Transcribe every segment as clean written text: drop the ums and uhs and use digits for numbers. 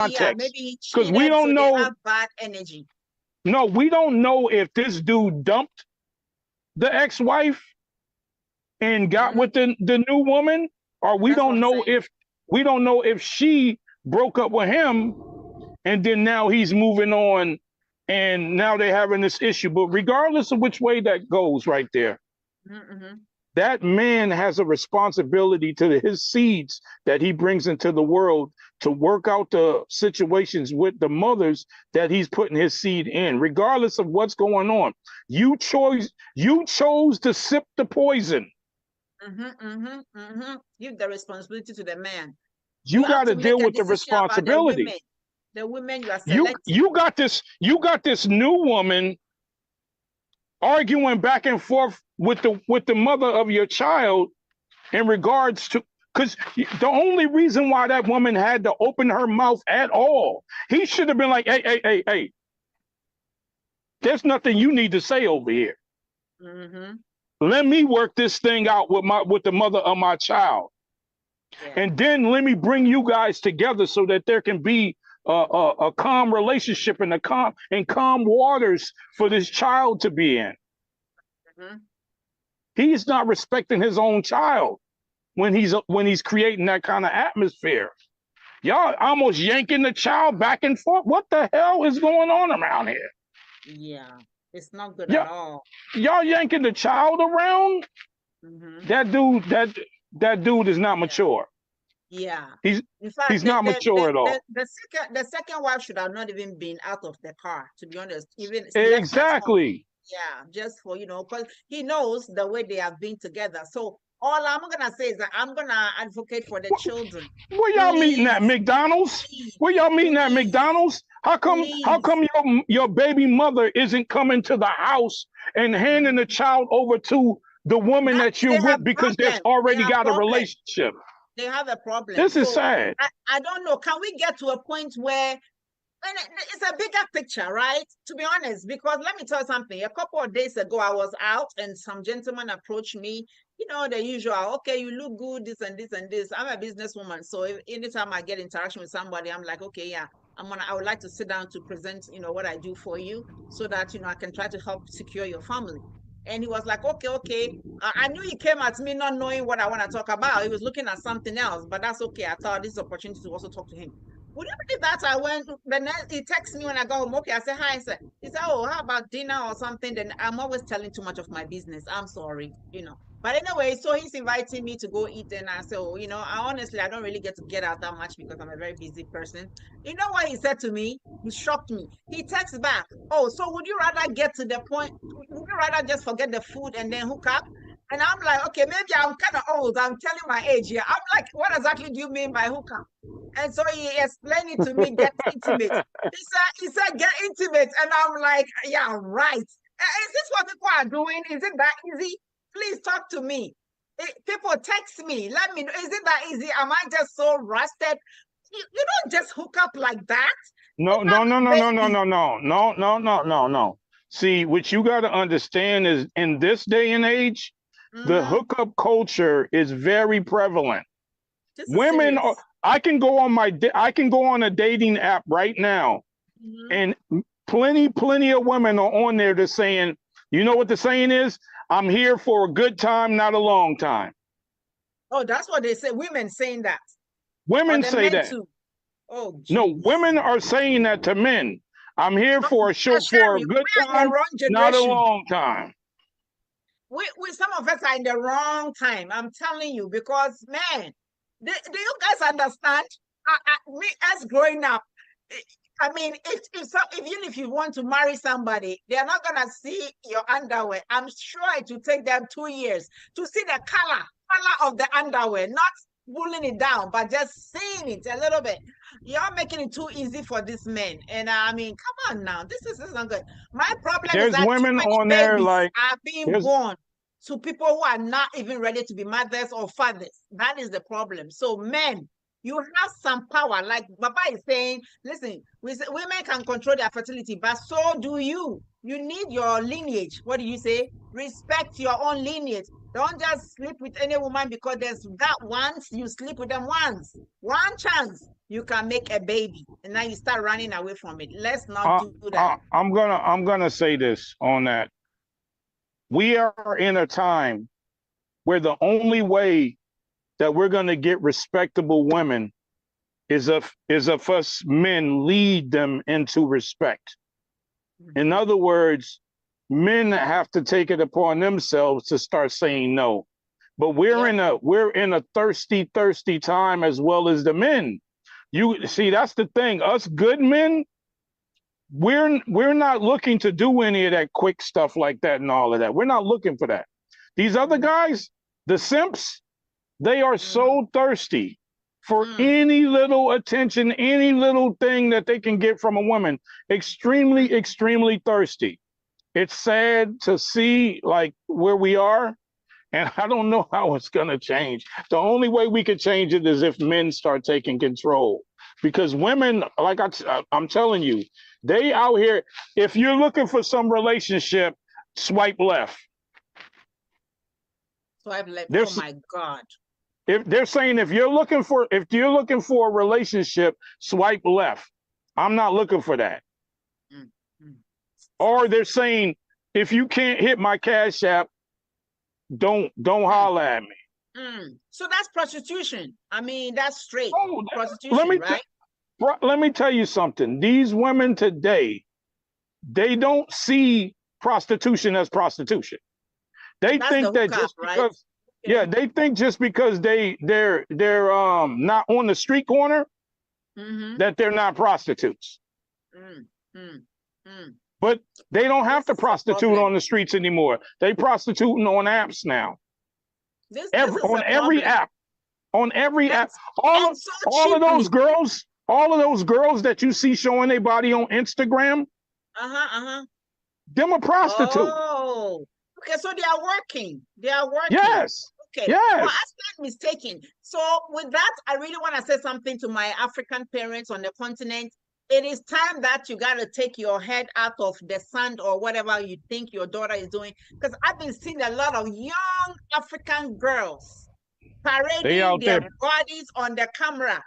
Yeah, context. maybe he Because we cheated, don't so they know. have bad energy. No, we don't know if this dude dumped the ex-wife and got with the new woman, or That's what I'm saying. we don't know if she broke up with him and then now he's moving on and now they're having this issue. But regardless of which way that goes right there, Mm-hmm. that man has a responsibility to his seeds that he brings into the world to work out the situations with the mothers that he's putting his seed in, regardless of what's going on. You chose to sip the poison. Give the responsibility to the man. You Have got to to make deal a with the decision about the responsibility. women. The women you are You selecting. you got this new woman arguing back and forth with the mother of your child in regards to, because the only reason why that woman had to open her mouth at all, he should have been like, hey, there's nothing you need to say over here. Let me work this thing out with the mother of my child. Yeah. And then let me bring you guys together so that there can be a calm relationship and calm waters for this child to be in. He's not respecting his own child when he's creating that kind of atmosphere. Y'all almost yanking the child back and forth. What the hell is going on around here? Yeah, it's not good at all. Y'all yanking the child around? That dude is not mature. Yeah. He's not mature at all. The second wife should have not even been out of the car, to be honest. Even exactly. Yeah, just for, because he knows the way they have been together. So all I'm gonna say is that I'm gonna advocate for the children. Where y'all meeting at McDonald's? Where y'all meeting at McDonald's? How come your baby mother isn't coming to the house and handing the child over to the woman that you're with because there's already got a relationship? They have a problem. This is sad. I don't know. Can we get to a point where, and it's a bigger picture, right? To be honest, because let me tell you something. A couple of days ago, I was out and some gentleman approached me. The usual, okay, you look good, this and this and this. I'm a businesswoman. So anytime I get interaction with somebody, I'm like, okay, yeah, I would like to sit down to present, what I do for you so that, I can try to help secure your family. And he was like, okay. I knew he came at me not knowing what I want to talk about. He was looking at something else, but that's okay. I thought this opportunity to also talk to him. Would you believe that I went, the next, he texted me when I got home. Okay, I said, hi, sir. He said, oh, how about dinner or something? Then I'm always telling too much of my business. I'm sorry, But anyway, so he's inviting me to go eat. And I said, oh, I don't really get out that much because I'm a very busy person. You know what he said to me? He shocked me. He texts back, oh, so would you rather get to the point? Would you rather just forget the food and then hook up? And I'm like, okay, maybe I'm kind of old. I'm telling my age here. I'm like, what exactly do you mean by hook up? And so he explained it to me, get intimate. He said, get intimate. And I'm like, yeah, right. Is this what people are doing? Is it that easy? Please talk to me. People text me. Let me know. Is it that easy? Am I just so rusted? You don't just hook up like that. No. See, what you got to understand is in this day and age, the hookup culture is very prevalent. Women are, I can go on a dating app right now, and plenty of women are on there that's saying, you know what the saying is? I'm here for a good time, not a long time. Oh, that's what they say. Women saying that. Women say that. Too. Oh, geez. No, women are saying that to men. I'm here for a good time, not a long time. We some of us are in the wrong time. I'm telling you, because man, do you guys understand? Me as growing up, I mean, even if you want to marry somebody, they're not gonna see your underwear. I'm sure it will take them 2 years to see the color of the underwear, not pulling it down, but just seeing it a little bit. You're making it too easy for these men. And I mean, come on now, this is not good. My problem is that women too many on babies there like are being born to people who are not even ready to be mothers or fathers. That is the problem. So men, you have some power. Like Baba is saying, listen, women can control their fertility, but so do you. You need your lineage. What do you say? Respect your own lineage. Don't just sleep with any woman because there's that once you sleep with them once, one chance you can make a baby, and now you start running away from it. Let's not Uh, do that. I'm gonna say this on that. We are in a time where the only way that we're gonna get respectable women is if us men lead them into respect. In other words, men have to take it upon themselves to start saying no. But Yep. we're in a thirsty time as well as the men. You see, that's the thing. Us good men, we're not looking to do any of that quick stuff like that and all of that. We're not looking for that. These other Mm-hmm. guys, the simps, they are Mm-hmm. so thirsty for Mm. any little attention, any little thing that they can get from a woman. Extremely thirsty. It's sad to see like where we are, and I don't know how it's going to change. The only way we could change it is if men start taking control. Because women, like I'm telling you, they out here, if you're looking for some relationship, swipe left. So I'm like, oh There's my God. if they're saying if you're looking for a relationship, swipe left. I'm not looking for that. Mm. Mm. Or they're saying if you can't hit my cash app, don't Mm. holler at me. Mm. So that's prostitution. I mean, that's straight Oh, let prostitution, me right? let me tell you something. These women today, they don't see prostitution as prostitution. They That's the think that hookup, just right? because, yeah, Okay. they think just because they're not on the street corner Mm-hmm. that they're not prostitutes. Mm. Mm. Mm. But they don't have This to is a prostitute problem. on the streets anymore. They prostituting on apps now. This is On a every problem. app, on every app. And All of and so all of those cheaply. girls, all of those girls that you see showing their body on Instagram, Uh-huh. Uh-huh. them a prostitute. Oh, okay. So they are working. They are working. Yes. Okay. Well, I Yes. stand mistaken. So with that, I really want to say something to my African parents on the continent. It is time that you got to take your head out of the sand or whatever you think your daughter is doing. Because I've been seeing a lot of young African girls They parading out their there. bodies on the camera.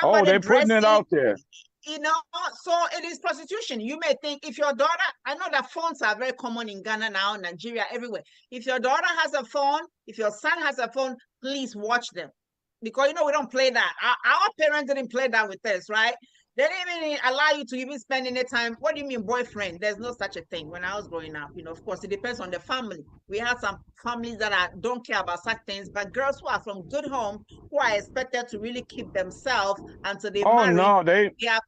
Oh, Somebody they putting it dressing, out there. you know, so it is prostitution. You may think if your daughter, I know that phones are very common in Ghana now, Nigeria, everywhere. If your daughter has a phone, if your son has a phone, please watch them. Because, we don't play that. Our parents didn't play that with us, right? They didn't even allow you to even spend any time. What do you mean, boyfriend? There's no such a thing. When I was growing up, of course, it depends on the family. We have some families that don't care about such things, but girls who are from good home, who are expected to really keep themselves until they Oh marry, no,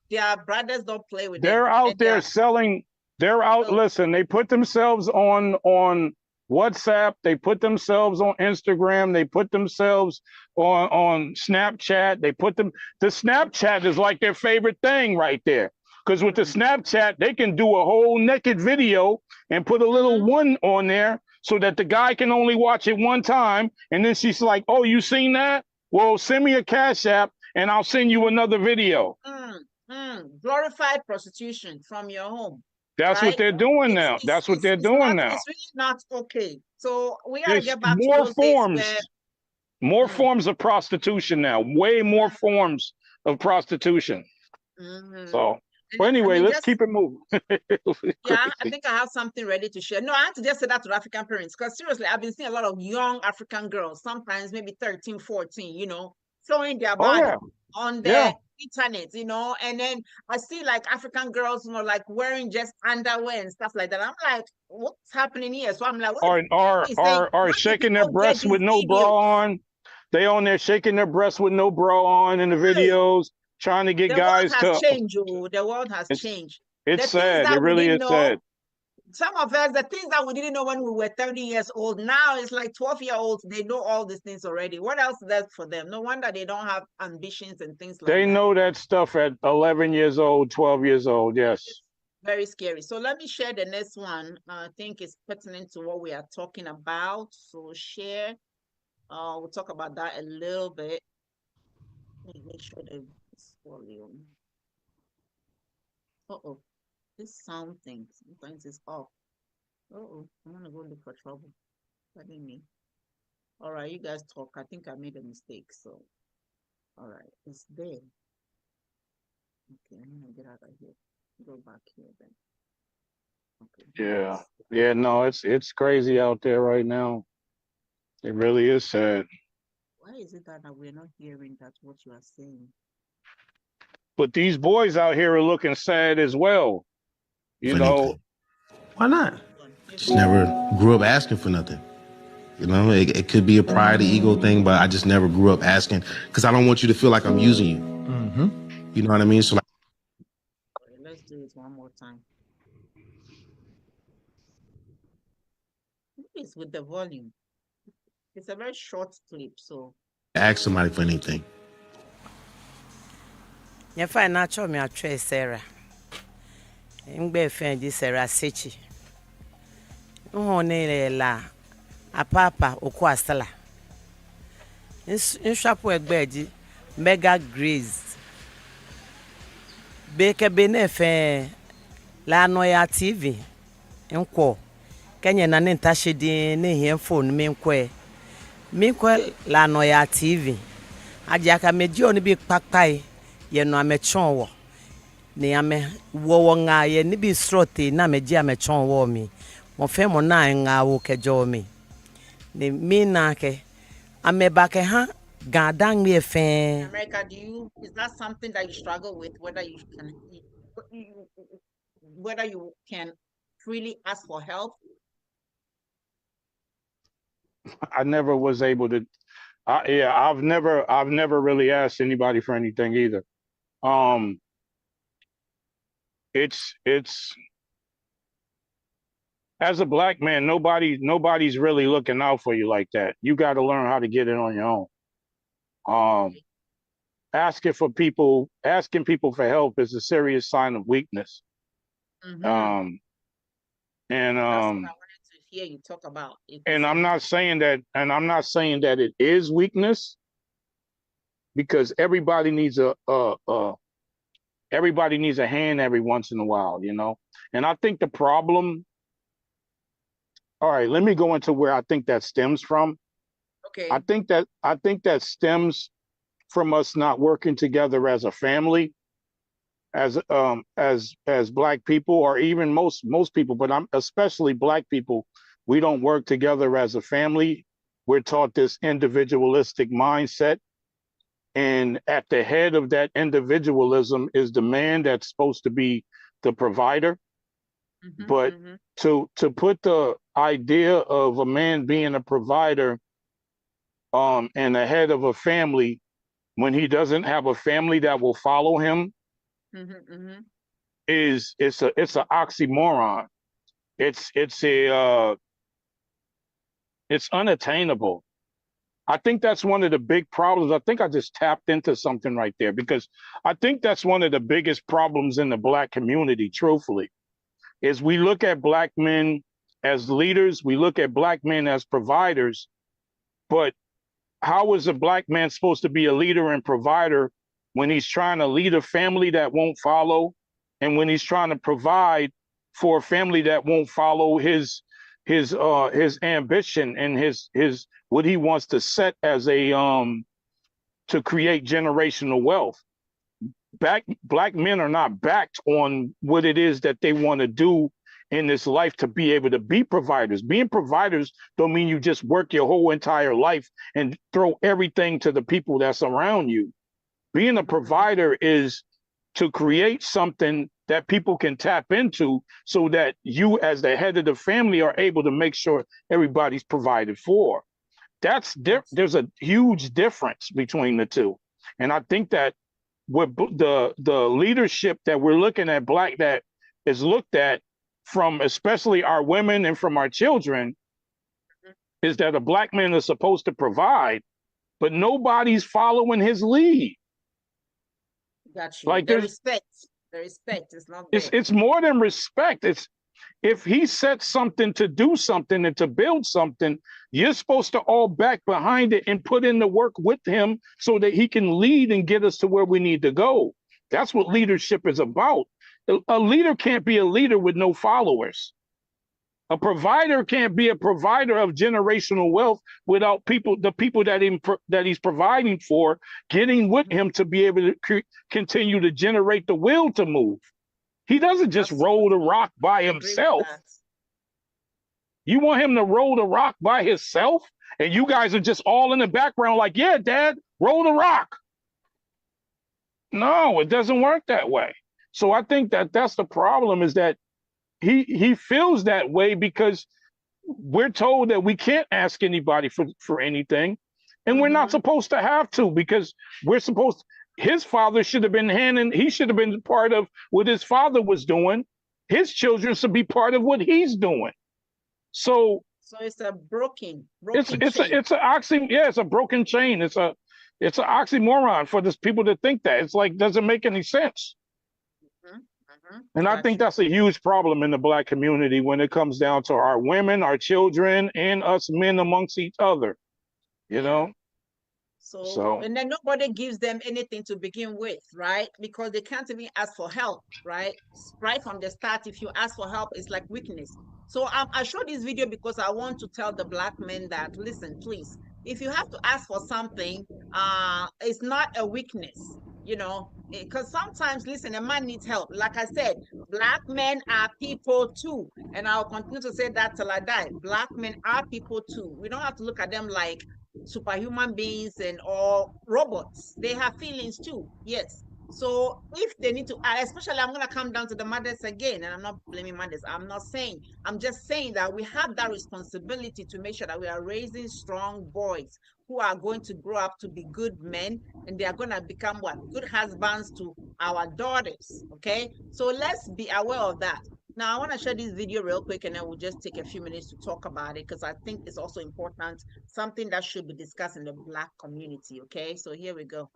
their brothers don't play with them. they're And out they there are, selling. They're out. oh, Listen, they put themselves on WhatsApp. They put themselves on Instagram. They put themselves on Snapchat. They put them. The Snapchat is like their favorite thing right there. Because with the mm, Snapchat, they can do a whole naked video and put a little mm-hmm, one on there so that the guy can only watch it one time. And then she's like, "Oh, you seen that? Well, send me a Cash App and I'll send you another video." glorified prostitution from your home, That's what right? they're doing It's now. it's That's what it's they're it's doing not now. it's really not okay. So we gotta There's get back to those days where more mm, forms of prostitution now, way more forms of prostitution. mm-hmm. So, And but I anyway, mean, let's just keep it moving. yeah, I Crazy. think I have something ready to share. No, I have to just say that to African parents because seriously, I've been seeing a lot of young African girls, sometimes maybe 13, 14, showing their Oh body yeah, on yeah. the internet, and then I see like African girls, like wearing just underwear and stuff like that. I'm like, what's happening here? So I'm like, what Or are is saying? are are Where do shaking their people get breasts with these no bra videos? on. They on there shaking their breasts with no bra on in the Hey, videos, trying to get the world guys has to. changed, oh, the world has It's changed. it's The things sad. It that we really didn't is know, sad. some of us, the things that we didn't know when we were 30 years old, now it's like 12-year-olds, they know all these things already. What else is there for them? No wonder they don't have ambitions and things like They that. know that stuff at 11 years old, 12 years old. Yes. It's very scary. So let me share the next one. I think it's pertinent to what we are talking about. So share. We'll talk about that a little bit. Let me make sure that it's volume. Uh-oh, this sound thing sometimes is off. Uh-oh, I'm gonna go look for trouble. Pardon me. All right, you guys talk. I think I made a mistake. So, all right, it's there. Okay, I'm gonna get out of here. Go back here then. Okay, Yeah. yes. Yeah, no, it's crazy out there right now. It really is sad. Why is it that we're not hearing that what you are saying? But these boys out here are looking sad as well. You For know, anything. Why not? Hold Just never grew up asking for nothing. You know, it could be a pride, ego thing, but I just never grew up asking because I don't want you to feel like I'm using you. You know what I mean? So, like, Okay, let's do it one more time. It's with the volume. It's a very short clip, so ask somebody for anything. You find natural me a tray Sarah. Ngbe fen di Sarah sechi. Nhone la apapa oku asala. Nshapo egbe di mega grace. Beke bene fen la Noyaa TV. Nkwo. Kenya na ne ntashe di ne hien phone me nkwe. Me nkwe la Noyaa TV. Aja ka meji oni bi pakpai ye no amechon wo. Ne ame wo nga ye ni bi srote na meji amechon wo mi. Mo fe mo na nga wo kejo mi. Ne mi na ke ameba ke ha gadan mi in efen. America, is that something that you struggle with? Whether you can freely ask for help? I never was able to. Yeah, I've never really asked anybody for anything either. Um, it's as a black man, nobody's really looking out for you like that. You got to learn how to get it on your own. Um, asking people for help is a serious sign of weakness. Mm-hmm. And That's what I wanted to hear you talk about. and I'm not saying that it is weakness, because everybody needs a hand every once in a while, you know. And I think the problem. All right, let me go into where I think that stems from. Okay. I think that stems from us not working together as a family, as black people, or even most people, but I'm especially black people. We don't work together as a family. We're taught this individualistic mindset, and at the head of that individualism is the man that's supposed to be the provider. But to put the idea of a man being a provider and the head of a family when he doesn't have a family that will follow him is it's an oxymoron. It's unattainable. I think that's one of the big problems. I think I just tapped into something right there, because I think that's one of the biggest problems in the black community, truthfully, is we look at black men as leaders, we look at black men as providers, but how is a black man supposed to be a leader and provider when he's trying to lead a family that won't follow, and when he's trying to provide for a family that won't follow his ambition and his what he wants to set as a to create generational wealth? Black men are not backed on what it is that they want to do in this life to be able to be providers. Being providers don't mean you just work your whole entire life and throw everything to the people that's around you. Being a provider is to create something that people can tap into, so that you, as the head of the family, are able to make sure everybody's provided for. There's a huge difference between the two. And I think that with the leadership that we're looking at, black, that is looked at from especially our women and from our children, is that a black man is supposed to provide, but nobody's following his lead. Got you. Like The respect is not there. It's more than respect. It's, if he sets something to do something and to build something, you're supposed to all back behind it and put in the work with him so that he can lead and get us to where we need to go. That's what leadership is about. A leader can't be a leader with no followers. A provider can't be a provider of generational wealth without the people that he's providing for, getting with him to be able to continue to generate the will to move. He doesn't just roll the rock by himself. You want him to roll the rock by himself, and you guys are just all in the background like, yeah, Dad, roll the rock. No, it doesn't work that way. So I think that's the problem, is that he feels that way because we're told that we can't ask anybody for anything, and we're not supposed to have to, because we're supposed his father should have been he should have been part of what his father was doing. His children should be part of what he's doing. So it's a broken it's chain. It's a broken chain. It's an oxymoron for these people to think that. It's like, doesn't make any sense. And I think that's a huge problem in the Black community when it comes down to our women, our children, and us men amongst each other, you know? So, and then nobody gives them anything to begin with, right? Because they can't even ask for help, right? Right from the start, if you ask for help, it's like weakness. So I showed this video because I want to tell the Black men that, listen, please, if you have to ask for something, it's not a weakness, you know, because sometimes, listen, a man needs help. Like I said, Black men are people too. And I'll continue to say that till I die. Black men are people too. We don't have to look at them like superhuman beings and or robots. They have feelings too. Yes. So if they need to, especially, I'm going to come down to the mothers again, and I'm not blaming mothers. I'm just saying that we have that responsibility to make sure that we are raising strong boys who are going to grow up to be good men, and they are going to become what? Good husbands to our daughters. Okay. So let's be aware of that. Now, I want to share this video real quick, and then we'll just take a few minutes to talk about it, because I think it's also important, something that should be discussed in the Black community, okay? So here we go.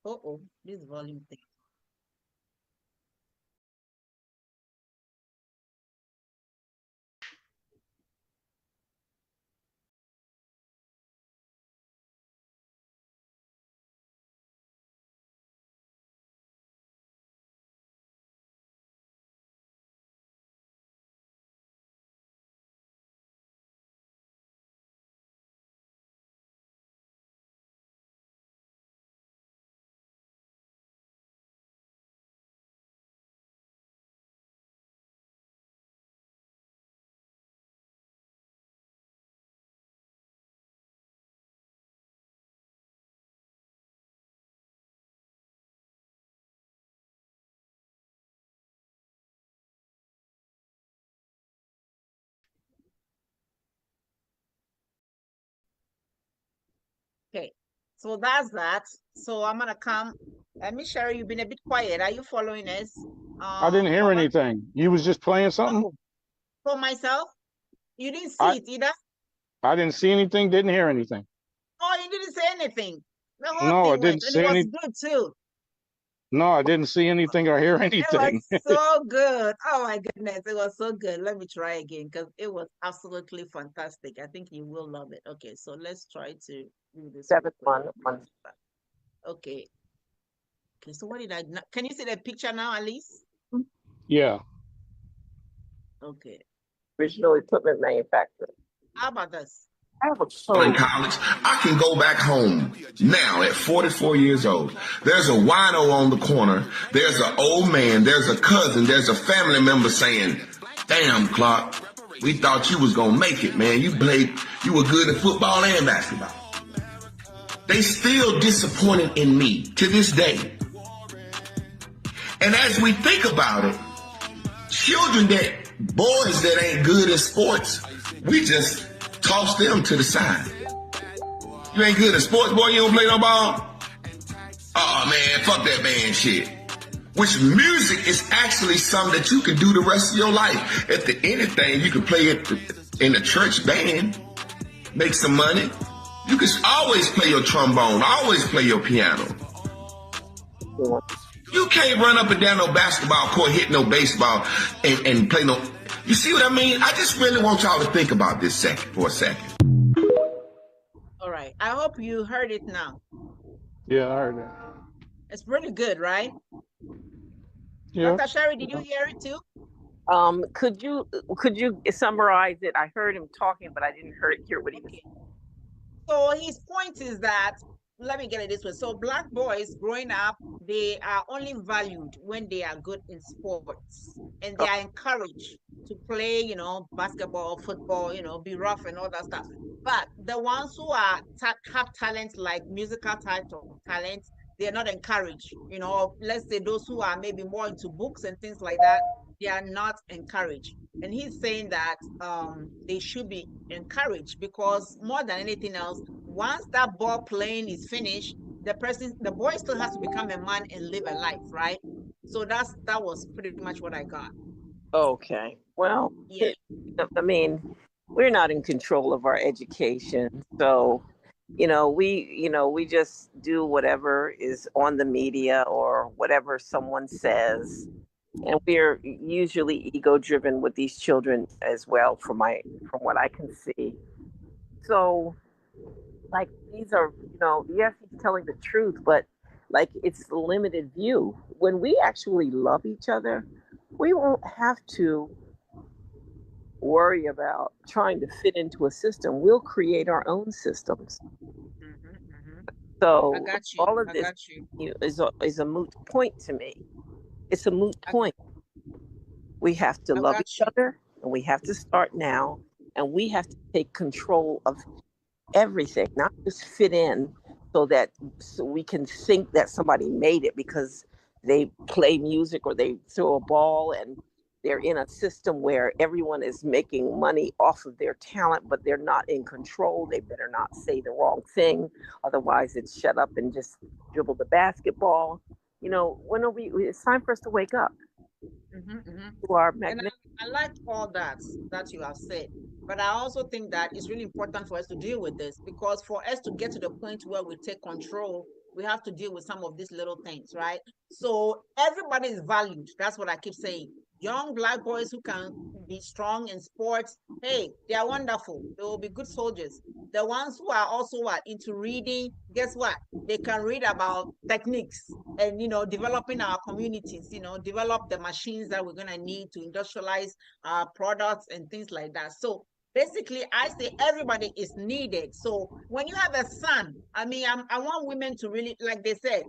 Uh-oh, this volume thing. Okay, so that's that. So I'm gonna come. Miss Sherry, you've been a bit quiet. Are you following us? I didn't hear anything. You was just playing something? Oh, for myself? You didn't see it either? I didn't see anything, didn't hear anything. Oh, you didn't say anything. The whole No, thing I didn't see anything. It was good too. No, I didn't see anything or hear anything. It was so good. Oh my goodness, it was so good. Let me try again, because it was absolutely fantastic. I think you will love it. Okay, so let's try to do this. 7-1. Okay. Okay, so what did I not, can you see the picture now, Alice? Yeah. Okay. Original equipment manufacturer. How about this? I have a in college, I can go back home now at 44 years old. There's a wino on the corner. There's an old man. There's a cousin. There's a family member saying, "Damn, Clark, we thought you was going to make it, man. You were good at football and basketball." They still disappointed in me to this day. And as we think about it, boys that ain't good at sports, we just toss them to the side. You ain't good at sports, boy, you don't play no ball? Oh man, fuck that band shit. Which music is actually something that you can do the rest of your life. At the end of things, you can play it in a church band, make some money. You can always play your trombone, always play your piano. You can't run up and down no basketball court, hit no baseball, and play no... You see what I mean? I just really want y'all to think about this for a second. All right. I hope you heard it now. Yeah, I heard that. It's pretty good, right? Yeah. Dr. Sherry, did you hear it too? Could you summarize it? I heard him talking, but I didn't hear what he was. So his point is that, let me get it this way. So black boys growing up, they are only valued when they are good in sports, and they are encouraged to play, basketball, football, be rough and all that stuff. But the ones who are have talents like musical talents, they are not encouraged. Let's say those who are maybe more into books and things like that, they are not encouraged. And he's saying that they should be encouraged, because more than anything else, once that ball playing is finished, the boy still has to become a man and live a life, right? So that was pretty much what I got. Okay. Well, Yeah. I mean, we're not in control of our education, so we just do whatever is on the media or whatever someone says, and we're usually ego driven with these children as well, from what I can see. So, like, these are, yes, he's telling the truth, but like, it's limited view. When we actually love each other, we won't have to worry about trying to fit into a system. We'll create our own systems. I So got you. all of I this got you. is a moot point to me. It's a moot point. We have to I love got each you. other, and we have to start now, and we have to take control of everything, not just fit in so we can think that somebody made it because they play music or they throw a ball, and they're in a system where everyone is making money off of their talent, but they're not in control. They better not say the wrong thing, otherwise it's shut up and just dribble the basketball. When are we? It's time for us to wake up to our And magnet. I like all that you have said, but I also think that it's really important for us to deal with this, because for us to get to the point where we take control, we have to deal with some of these little things, right? So everybody is valued. That's what I keep saying. Young black boys who can be strong in sports, hey, they are wonderful. They will be good soldiers. The ones who are also into reading, guess what? They can read about techniques and developing our communities, develop the machines that we're going to need to industrialize our products and things like that. So basically, I say everybody is needed. So when you have a son, I mean, I want women to really, like they said,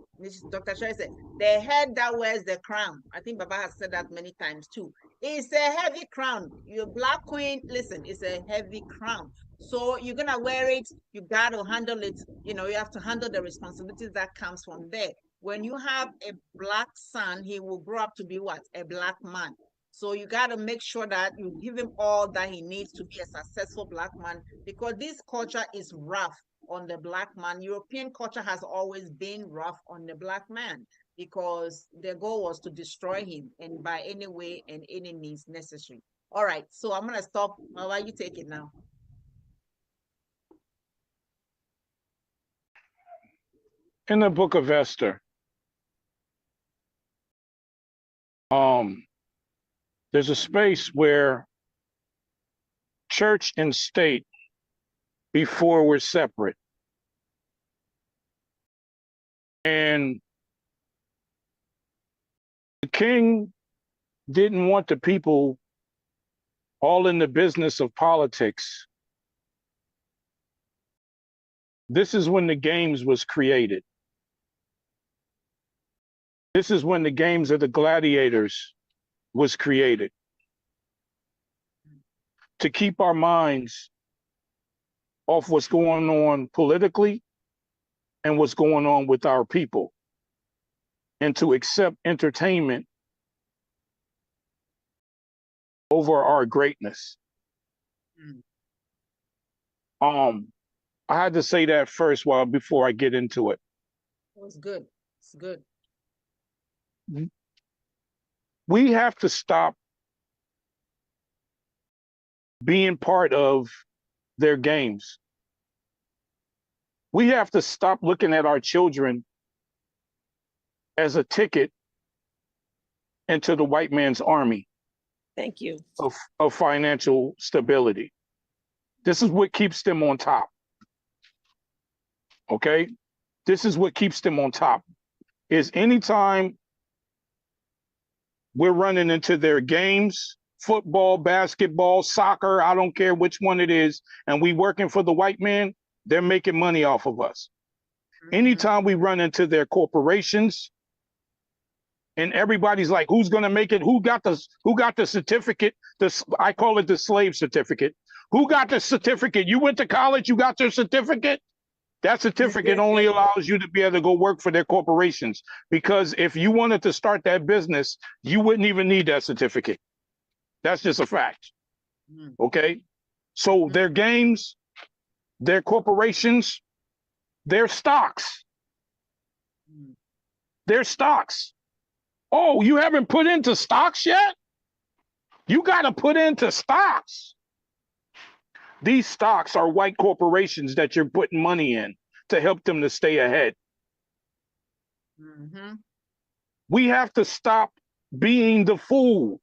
Dr. Sherry said, the head that wears the crown. I think Baba has said that many times too. It's a heavy crown. Your black queen, listen, it's a heavy crown. So you're gonna wear it, you gotta handle it, you have to handle the responsibilities that comes from there. When you have a black son, he will grow up to be what? A black man. So you got to make sure that you give him all that he needs to be a successful black man, because this culture is rough on the black man. European culture has always been rough on the black man, because their goal was to destroy him, and by any way and any means necessary. All right, so I'm going to stop. Mama, you take it now. In the book of Esther, there's a space where church and state before were separate. And the king didn't want the people all in the business of politics. This is when the games was created. This is when the games of the gladiators was created, to keep our minds off what's going on politically and what's going on with our people, and to accept entertainment over our greatness. I had to say that first before I get into it. It was good. It's good. We have to stop being part of their games. We have to stop looking at our children as a ticket into the white man's army. Thank you. Of financial stability. This is what keeps them on top. Okay? This is what keeps them on top. Is anytime we're running into their games, football, basketball, soccer, I don't care which one it is, and we working for the white man, they're making money off of us. Anytime we run into their corporations and everybody's like, who's going to make it? Who got the certificate? I call it the slave certificate. Who got the certificate? You went to college, you got your certificate? That certificate only allows you to be able to go work for their corporations, because if you wanted to start that business, you wouldn't even need that certificate. That's just a fact. Okay? So their games, their corporations, their stocks. Their stocks. Oh, you haven't put into stocks yet? You got to put into stocks. These stocks are white corporations that you're putting money in to help them to stay ahead. We have to stop being the fool.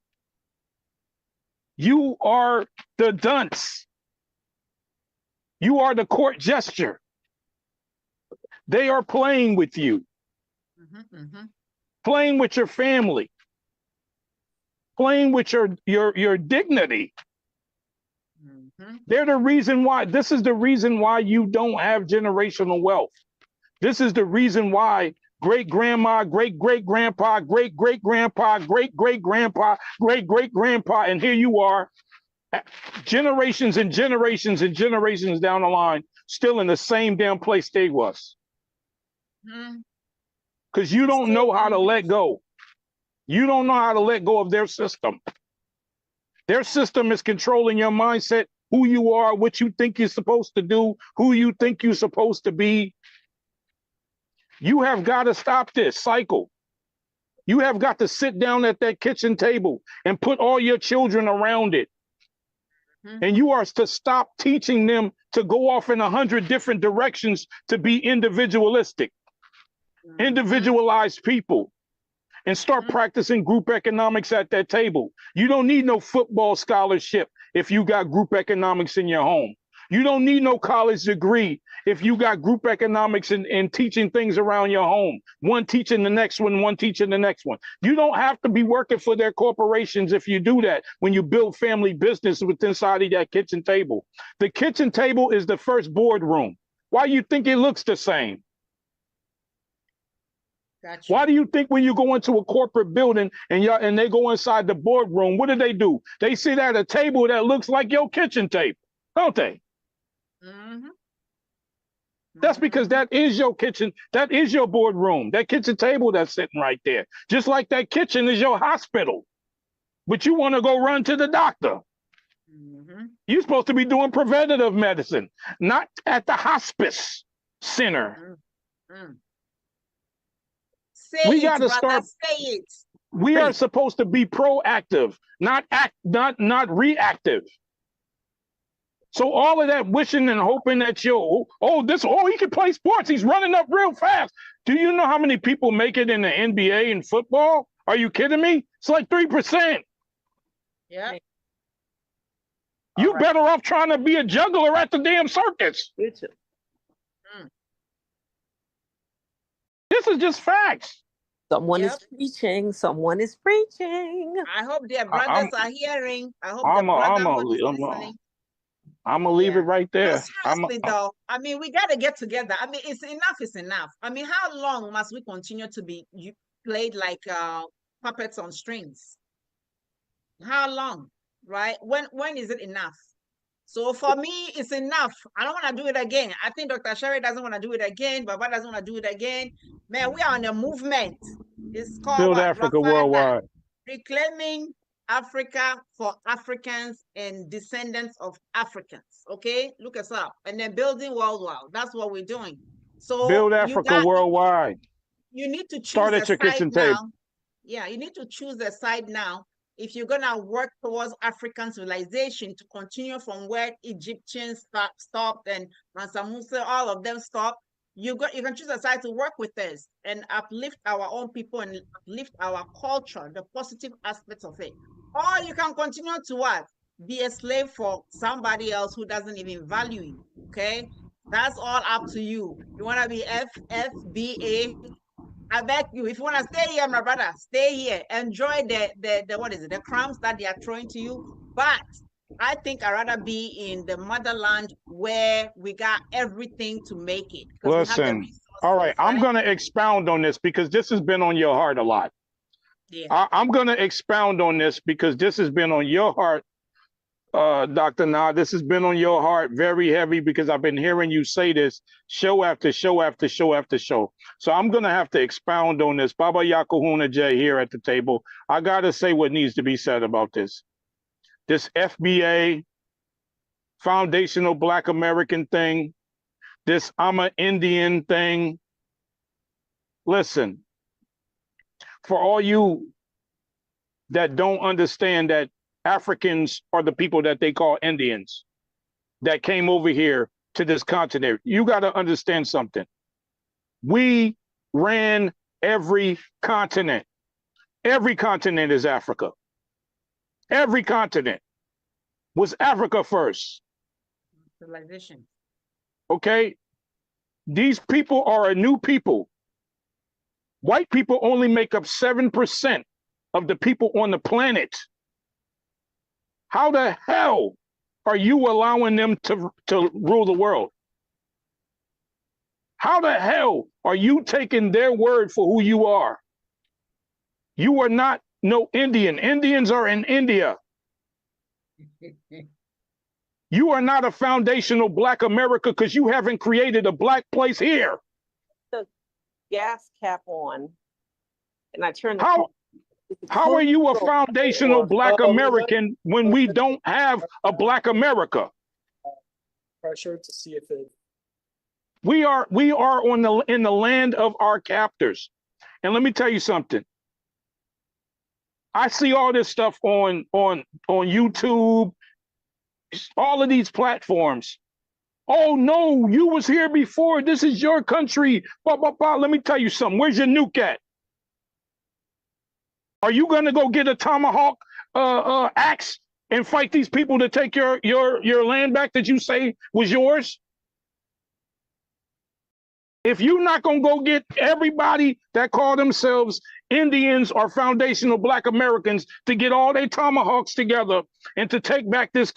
You are the dunce. You are the court gesture. They are playing with you, playing with your family, playing with your dignity. They're the reason why. This is the reason why you don't have generational wealth. This is the reason why great grandma, great great grandpa, great great grandpa, great great grandpa, great great grandpa, and here you are, generations and generations and generations down the line, still in the same damn place they was. Because you don't know how to let go. You don't know how to let go of their system. Their system is controlling your mindset, who you are, what you think you're supposed to do, who you think you're supposed to be. You have got to stop this cycle. You have got to sit down at that kitchen table and put all your children around it. And you are to stop teaching them to go off in 100 different directions to be individualistic, individualized people, and start practicing group economics at that table. You don't need no football scholarship if you got group economics in your home. You don't need no college degree if you got group economics and teaching things around your home. One teaching the next one, one teaching the next one. You don't have to be working for their corporations if you do that when you build family business within inside of that kitchen table. The kitchen table is the first boardroom. Why do you think it looks the same? Gotcha. Why do you think when you go into a corporate building and they go inside the boardroom, what do? They sit at a table that looks like your kitchen table, don't they? That's because that is your kitchen. That is your boardroom. That kitchen table that's sitting right there. Just like that kitchen is your hospital. But you want to go run to the doctor. You're supposed to be doing preventative medicine, not at the hospice center. We got to start. Say it. We are supposed to be proactive, not reactive. So all of that wishing and hoping that he can play sports. He's running up real fast. Do you know how many people make it in the NBA and football? Are you kidding me? It's like 3%. Yeah. You better off trying to be a juggler at the damn circus. This is just facts. Someone is preaching. Someone is preaching. I hope their brothers are hearing. I hope their brotherhood is listening. I'm gonna leave it right there. Seriously, though, I mean, we gotta get together. I mean, it's enough. It's enough. I mean, how long must we continue to be played like puppets on strings? How long, right? When is it enough? So for me, it's enough. I don't want to do it again. I think Dr. Sherry doesn't want to do it again. Baba doesn't want to do it again. Man, we are on a movement. It's called Build Africa Worldwide. Reclaiming Africa for Africans and descendants of Africans. Okay, look us up. And then building worldwide. That's what we're doing. So build Africa worldwide. You need to choose start at your kitchen table. Yeah, you need to choose a side now. If you're gonna work towards African civilization to continue from where Egyptians stopped and Mansa Musa, all of them stopped, you can choose a side to work with us and uplift our own people and uplift our culture, the positive aspects of it. Or you can continue to what? Be a slave for somebody else who doesn't even value you. Okay? That's all up to you. You want to be FBA, I beg you, if you want to stay here, my brother, stay here. Enjoy the what is it, the crumbs that they are throwing to you. But I think I'd rather be in the motherland where we got everything to make it because we have the Listen, resources. all right, I'm right? going to expound on this because this has been on your heart a lot. Yeah. I'm going to expound on this because this has been on your heart, Dr. Na. This has been on your heart very heavy because I've been hearing you say this show after show after show after show. So I'm going to have to expound on this. Baba Yakahuna J here at the table. I got to say what needs to be said about this. This FBA, foundational Black American thing, this I'm an Indian thing. Listen, for all you that don't understand that Africans are the people that they call Indians that came over here to this continent, you got to understand something. We ran every continent. Every continent is Africa. Every continent was Africa first. Civilization. Okay? These people are a new people. White people only make up 7% of the people on the planet. How the hell are you allowing them to rule the world? How the hell are you taking their word for who you are? You are not no Indian. Indians are in India. You are not a foundational Black America because you haven't created a Black place here. Gas cap on, and I turned the How are you a foundational Black American when we don't have a Black America? Pressure to see if it. We are in the land of our captors. And let me tell you something. I see all this stuff on YouTube, all of these platforms. Oh no, you was here before. This is your country. Blah, blah, blah. Let me tell you something. Where's your nuke at? Are you gonna go get a tomahawk axe and fight these people to take your land back that you say was yours? If you're not gonna go get everybody that call themselves Indians or foundational Black Americans to get all their tomahawks together and to take back this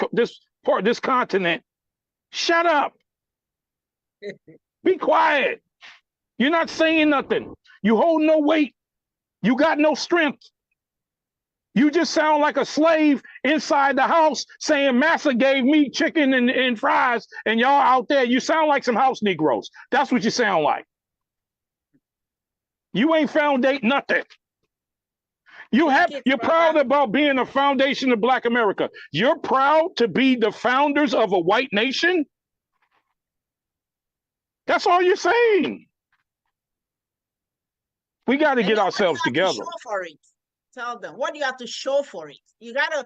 continent, shut up. Be quiet. You're not saying nothing. You hold no weight. You got no strength. You just sound like a slave inside the house saying Massa gave me chicken and fries, and y'all out there, you sound like some house Negroes. That's what you sound like. You ain't foundate nothing. You're proud about being a foundation of Black America. You're proud to be the founders of a white nation? That's all you're saying. We got to get ourselves together. Show for it. Tell them, what do you have to show for it? You gotta.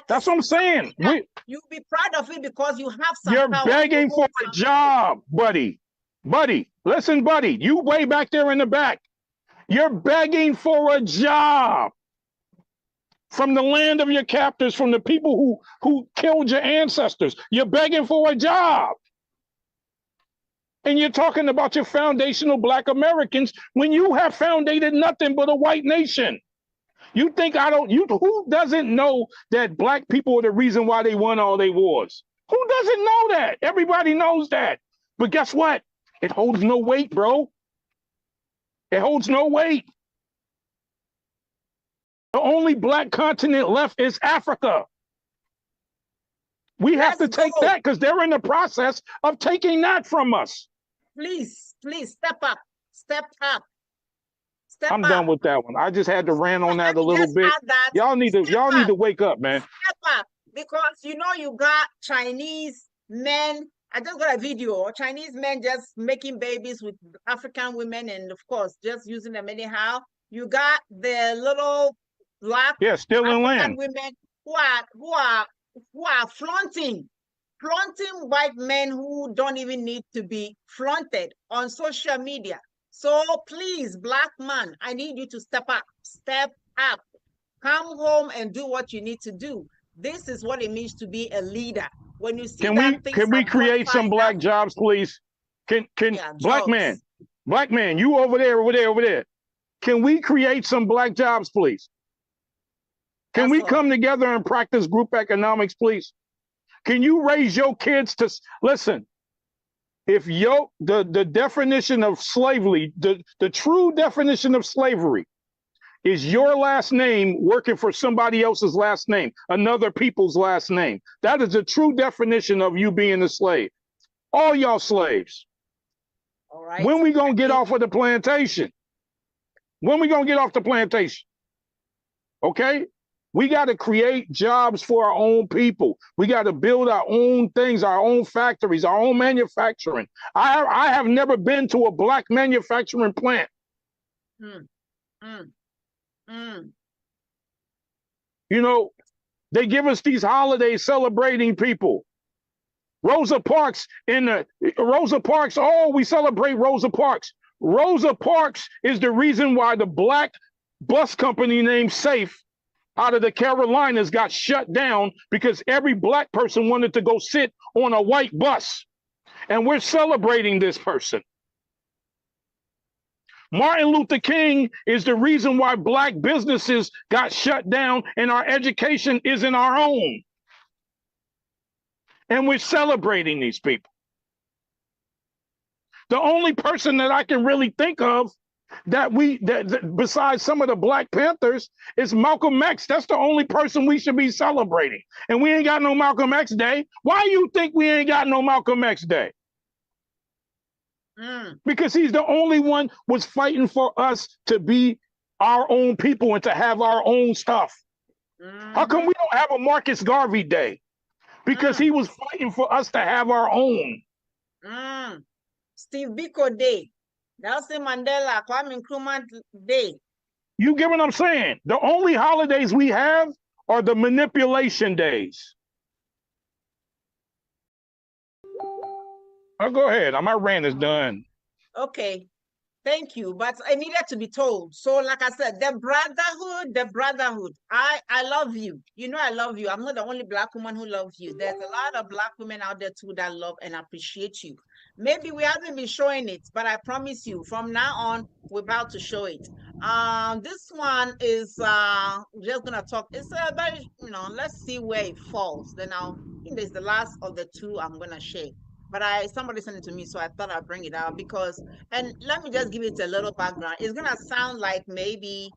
That's what I'm saying. You'll be proud of it because you have some. You're begging for a job, buddy. Buddy, listen, buddy. You way back there in the back. You're begging for a job from the land of your captors, from the people who killed your ancestors. You're begging for a job. And you're talking about your foundational Black Americans when you have foundated nothing but a white nation. You think who doesn't know that Black people are the reason why they won all their wars? Who doesn't know that? Everybody knows that. But guess what? It holds no weight, bro. It holds no weight. The only Black continent left is Africa. We have to take that because they're in the process of taking that from us. Please step up. Step up. I'm done with that one. I just had to rant on that a little bit. Y'all need to wake up, man. Step up, because you got Chinese men. I just got a video. Chinese men just making babies with African women, and of course, just using them anyhow. You got the little Black stealing land women who are flaunting white men who don't even need to be flaunted on social media. So please, Black man, I need you to step up. Step up. Come home and do what you need to do. This is what it means to be a leader. When you see can we create some Black jobs, please? Can Black man, you over there. Can we create some black jobs, please? Can we come together and practice group economics, please? Can you raise your kids to listen? If the definition of slavery, the true definition of slavery is your last name working for somebody else's last name, another people's last name. That is the true definition of you being a slave. All y'all slaves. All right. When we gonna get off of the plantation? When we gonna get off the plantation? Okay? We got to create jobs for our own people. We got to build our own things, our own factories, our own manufacturing. I have never been to a black manufacturing plant. You know, they give us these holidays celebrating people. Rosa Parks we celebrate Rosa Parks. Rosa Parks is the reason why the black bus company named Safe out of the Carolinas got shut down, because every black person wanted to go sit on a white bus. And we're celebrating this person. Martin Luther King is the reason why black businesses got shut down and our education isn't our own. And we're celebrating these people. The only person that I can really think of that besides some of the Black Panthers is Malcolm X. That's the only person we should be celebrating. And we ain't got no Malcolm X Day. Why you think we ain't got no Malcolm X Day? Because he's the only one was fighting for us to be our own people and to have our own stuff. How come we don't have a Marcus Garvey Day? Because he was fighting for us to have our own. Steve Biko Day. Nelson Mandela, Kwame Nkrumah Day. You get what I'm saying? The only holidays we have are the manipulation days. Oh, go ahead. My rant is done. Okay. Thank you. But I needed to be told. So like I said, the brotherhood. I love you. You know I love you. I'm not the only black woman who loves you. There's a lot of black women out there too that love and appreciate you. Maybe we haven't been showing it, but I promise you, from now on, we're about to show it. This one is just gonna talk. It's a very, let's see where it falls. Then I think there's the last of the two I'm gonna share. But somebody sent it to me, so I thought I'd bring it out because, and let me just give it a little background. It's gonna sound like maybe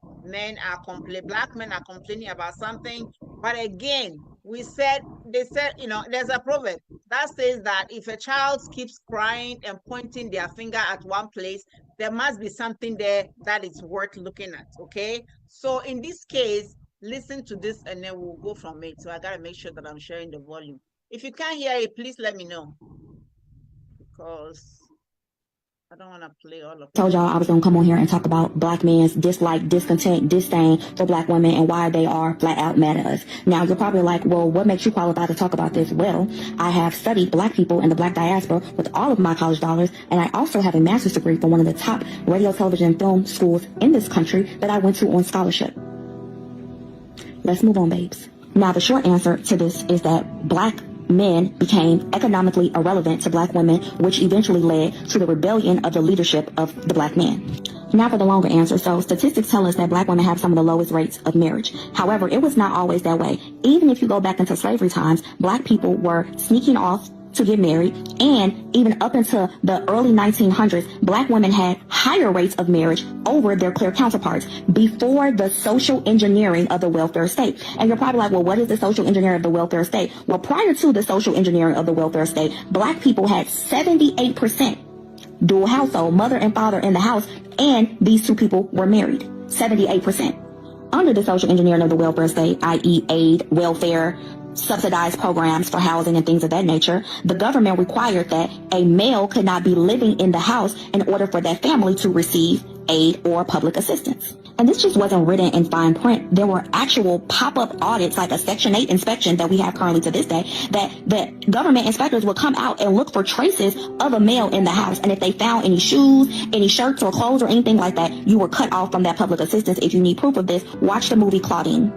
black men are complaining about something, but again, they said, there's a proverb that says that if a child keeps crying and pointing their finger at one place, there must be something there that is worth looking at, okay? So in this case, listen to this and then we'll go from it. So I gotta make sure that I'm sharing the volume. If you can't hear it, please let me know. Because I don't want to play all of it. Told y'all I was going to come on here and talk about black men's dislike, discontent, disdain for black women and why they are flat out mad at us. Now, you're probably like, well, what makes you qualified to talk about this? Well, I have studied black people in the black diaspora with all of my college dollars, and I also have a master's degree from one of the top radio, television, and film schools in this country that I went to on scholarship. Let's move on, babes. Now, the short answer to this is that black men became economically irrelevant to black women, which eventually led to the rebellion of the leadership of the black men. Now for the longer answer. So statistics tell us that black women have some of the lowest rates of marriage. However, it was not always that way. Even if you go back into slavery times, black people were sneaking off to get married, and even up into the early 1900s, black women had higher rates of marriage over their clear counterparts before the social engineering of the welfare state. And you're probably like, well, what is the social engineering of the welfare state? Well, prior to the social engineering of the welfare state, black people had 78% dual household, mother and father in the house, and these two people were married. 78%. Under the social engineering of the welfare state, i.e. aid, welfare, subsidized programs for housing and things of that nature, the government required that a male could not be living in the house in order for that family to receive aid or public assistance. And this just wasn't written in fine print. There were actual pop-up audits, like a Section 8 inspection that we have currently to this day, that the government inspectors would come out and look for traces of a male in the house. And if they found any shoes, any shirts or clothes or anything like that, you were cut off from that public assistance. If you need proof of this, watch the movie Claudine.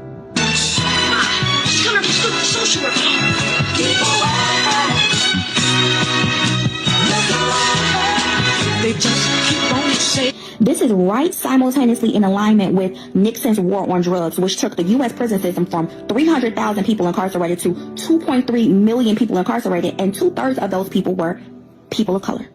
They just keep on saying. This is right simultaneously in alignment with Nixon's war on drugs, which took the U.S. prison system from 300,000 people incarcerated to 2.3 million people incarcerated, and 2/3 of those people were people of color.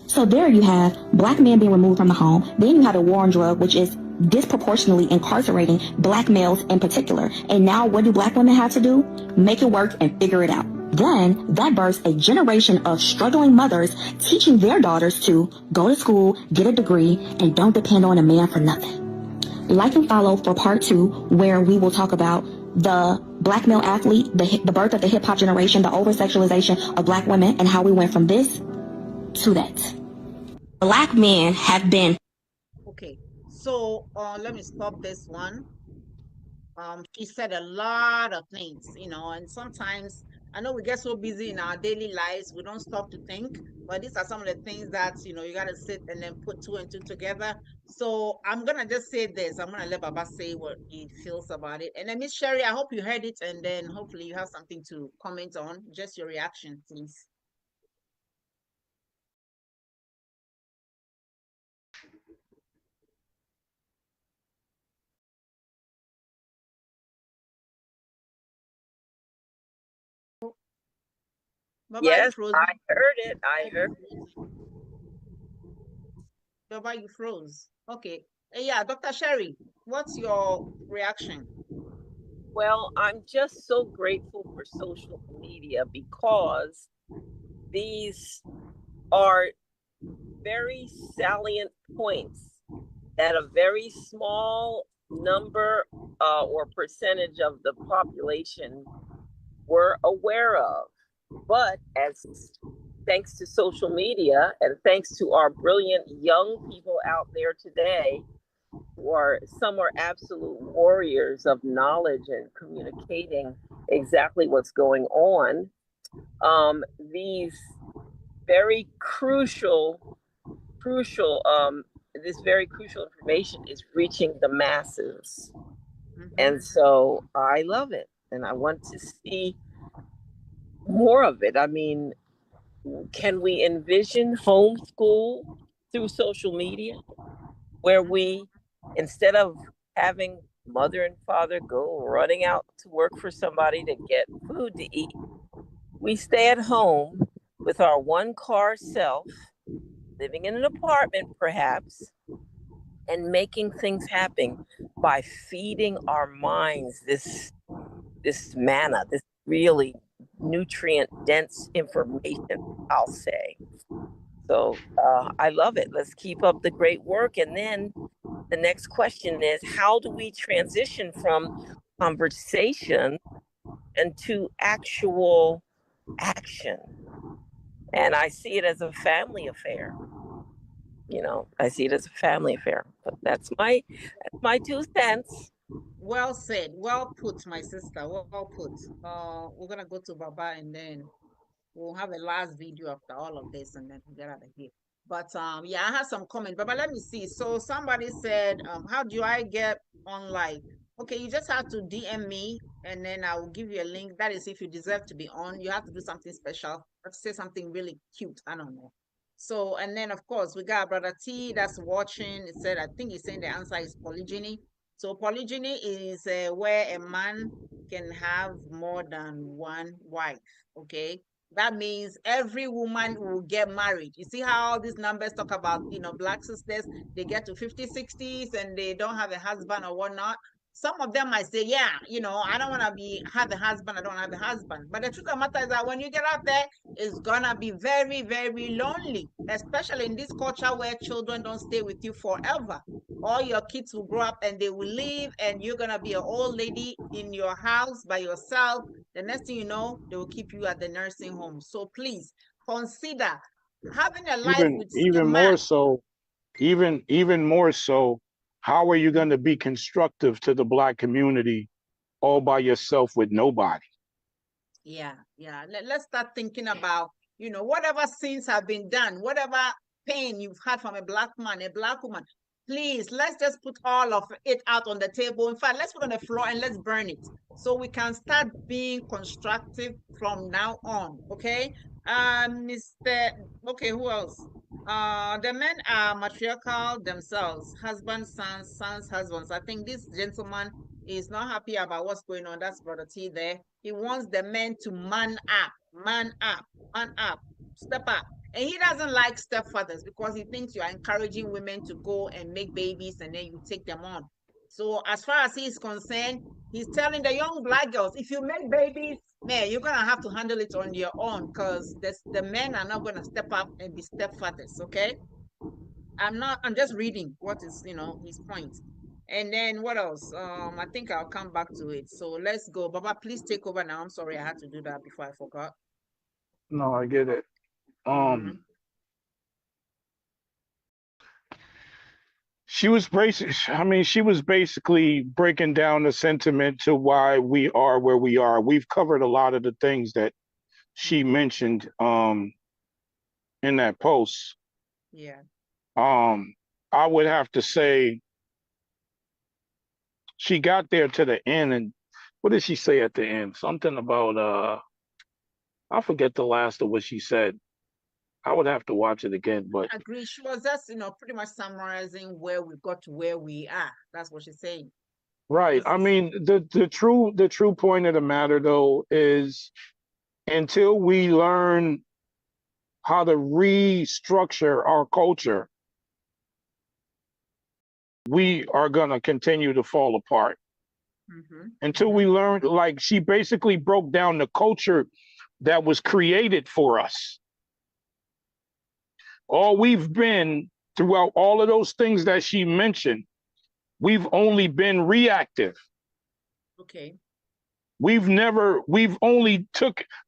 So there you have black men being removed from the home. Then you have the war on drug, which is disproportionately incarcerating black males in particular. And now what do black women have to do? Make it work and figure it out. Then that births a generation of struggling mothers teaching their daughters to go to school, get a degree, and don't depend on a man for nothing. Like and follow for part 2, where we will talk about the black male athlete, the birth of the hip hop generation, the over-sexualization of black women, and how we went from this to that. Black men have been. Okay, so let me stop this one. She said a lot of things, you know, and sometimes I know we get so busy in our daily lives, we don't stop to think, but these are some of the things that, you know, you got to sit and then put 2 and 2 together. So I'm going to just say this. I'm going to let Baba say what he feels about it. And then Miss Sherry, I hope you heard it, and then hopefully you have something to comment on. Just your reaction, please. Baba, Yes, you froze. I heard it. I heard. Baba, you froze. Okay. Yeah, Dr. Sherry, what's your reaction? Well, I'm just so grateful for social media because these are very salient points that a very small number or percentage of the population were aware of. But as thanks to social media and thanks to our brilliant young people out there today, some are absolute warriors of knowledge and communicating exactly what's going on. These very crucial, this very crucial information is reaching the masses. And so I love it. And I want to see more of it. I mean, can we envision homeschool through social media where we, instead of having mother and father go running out to work for somebody to get food to eat, we stay at home with our one car self, living in an apartment perhaps, and making things happen by feeding our minds this manna, this really nutrient dense information, I'll say. So I love it. Let's keep up the great work. And then the next question is, how do we transition from conversation and to actual action? And I see it as a family affair. You know, I see it as a family affair. But that's my 2 cents. Well said. Well put, my sister. Well put. We're gonna go to Baba, and then we'll have a last video after all of this, and then we'll get out of here. But yeah, I have some comments. But let me see. So somebody said, how do I get on live? Okay, you just have to DM me, and then I will give you a link. That is if you deserve to be on. You have to do something special. Say something really cute. I don't know. So, and then of course we got Brother T that's watching. It said, I think he's saying the answer is polygyny. So polygyny is where a man can have more than one wife. Okay, that means every woman will get married. You see how all these numbers talk about, you know, black sisters, they get to 50, 60s and they don't have a husband or whatnot. Some of them might say, yeah, you know, I don't want to have a husband, I don't have a husband. But the truth of the matter is that when you get out there, it's gonna be very, very lonely, especially in this culture where children don't stay with you forever. All your kids will grow up and they will leave, and you're gonna be an old lady in your house by yourself. The next thing you know, they will keep you at the nursing home. So please consider having a life with a Even man. more so, even more so, how are you going to be constructive to the black community all by yourself with nobody? Yeah. Let's start thinking about, you know, whatever sins have been done, whatever pain you've had from a black man, a black woman. Please, let's just put all of it out on the table. In fact, let's put it on the floor and let's burn it so we can start being constructive from now on. Okay. Mr. Okay, who else? The men are matriarchal themselves, husbands, sons, sons, husbands. I think this gentleman is not happy about what's going on. That's Brother T there. He wants the men to man up, man up, man up, step up. And he doesn't like stepfathers because he thinks you are encouraging women to go and make babies and then you take them on. So as far as he's concerned, he's telling the young black girls, if you make babies, man, you're gonna have to handle it on your own because the men are not gonna step up and be stepfathers, okay? I'm just reading what is, his point. And then what else? I think I'll come back to it. So let's go. Baba, please take over now. I'm sorry I had to do that before I forgot. No, I get it. She was she was basically breaking down the sentiment to why we are where we are. We've covered a lot of the things that she mentioned in that post. Yeah. I would have to say she got there to the end, and what did she say at the end? Something about I forget the last of what she said. I would have to watch it again, but I agree. She was just, pretty much summarizing where we got to where we are. That's what she's saying. right. I mean, the true point of the matter though is until we learn how to restructure our culture, we are gonna continue to fall apart. Until we learn, like she basically broke down the culture that was created for us. All we've been throughout all of those things that she mentioned, we've only been reactive. Okay. We've only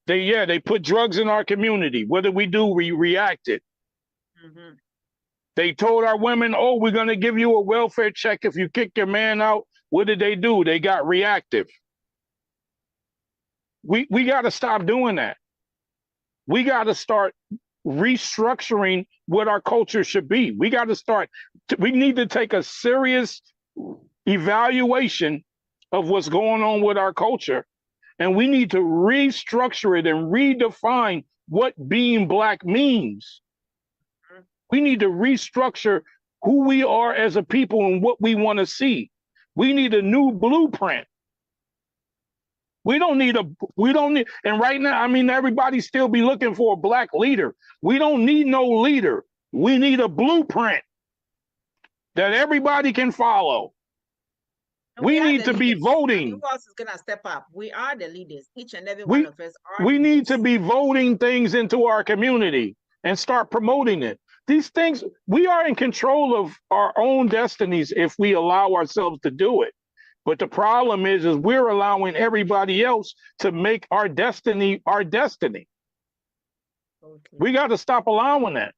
they put drugs in our community. What did we do? We reacted. They told our women, oh, we're going to give you a welfare check if you kick your man out. What did they do? They got reactive. We got to stop doing that. We got to start restructuring what our culture should be. We need to take a serious evaluation of what's going on with our culture. And we need to restructure it and redefine what being Black means. We need to restructure who we are as a people and what we want to see. We need a new blueprint. And right now, I mean, everybody still be looking for a Black leader. We don't need no leader. We need a blueprint that everybody can follow. We need to be voting. Who else is going to step up? We are the leaders. Each and every one of us are. We need to be voting things into our community and start promoting it. These things, we are in control of our own destinies if we allow ourselves to do it. But the problem is we're allowing everybody else to make our destiny our destiny. Okay. We got to stop allowing that.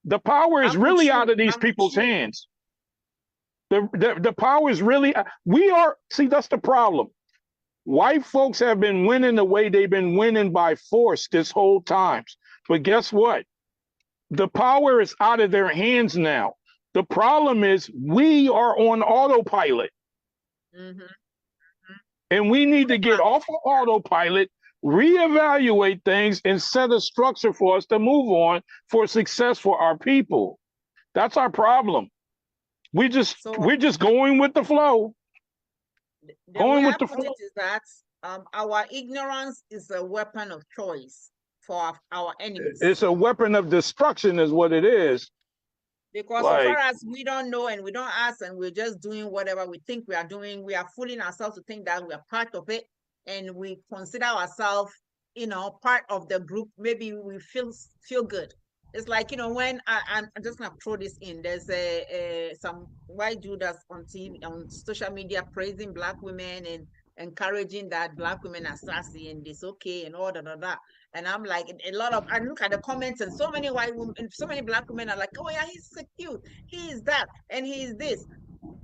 The power is really out of these people's hands. The power is really, that's the problem. White folks have been winning the way they've been winning by force this whole time. But guess what? The power is out of their hands now. The problem is we are on autopilot. And we need to get off of autopilot, reevaluate things, and set a structure for us to move on for success for our people. That's our problem. We're just going with the flow. Going with the flow. Is that our ignorance is a weapon of choice for our enemies. It's a weapon of destruction is what it is. Because as far as we don't know and we don't ask and we're just doing whatever we think we are doing, we are fooling ourselves to think that we are part of it and we consider ourselves, part of the group. Maybe we feel good. It's like, when I'm just going to throw this in, there's some white dude that's on TV, on social media, praising Black women and encouraging that Black women are sassy and it's okay and all that. And I'm like, I look at the comments and so many white women, so many Black women are like, oh yeah, he's so cute. He is that and he is this.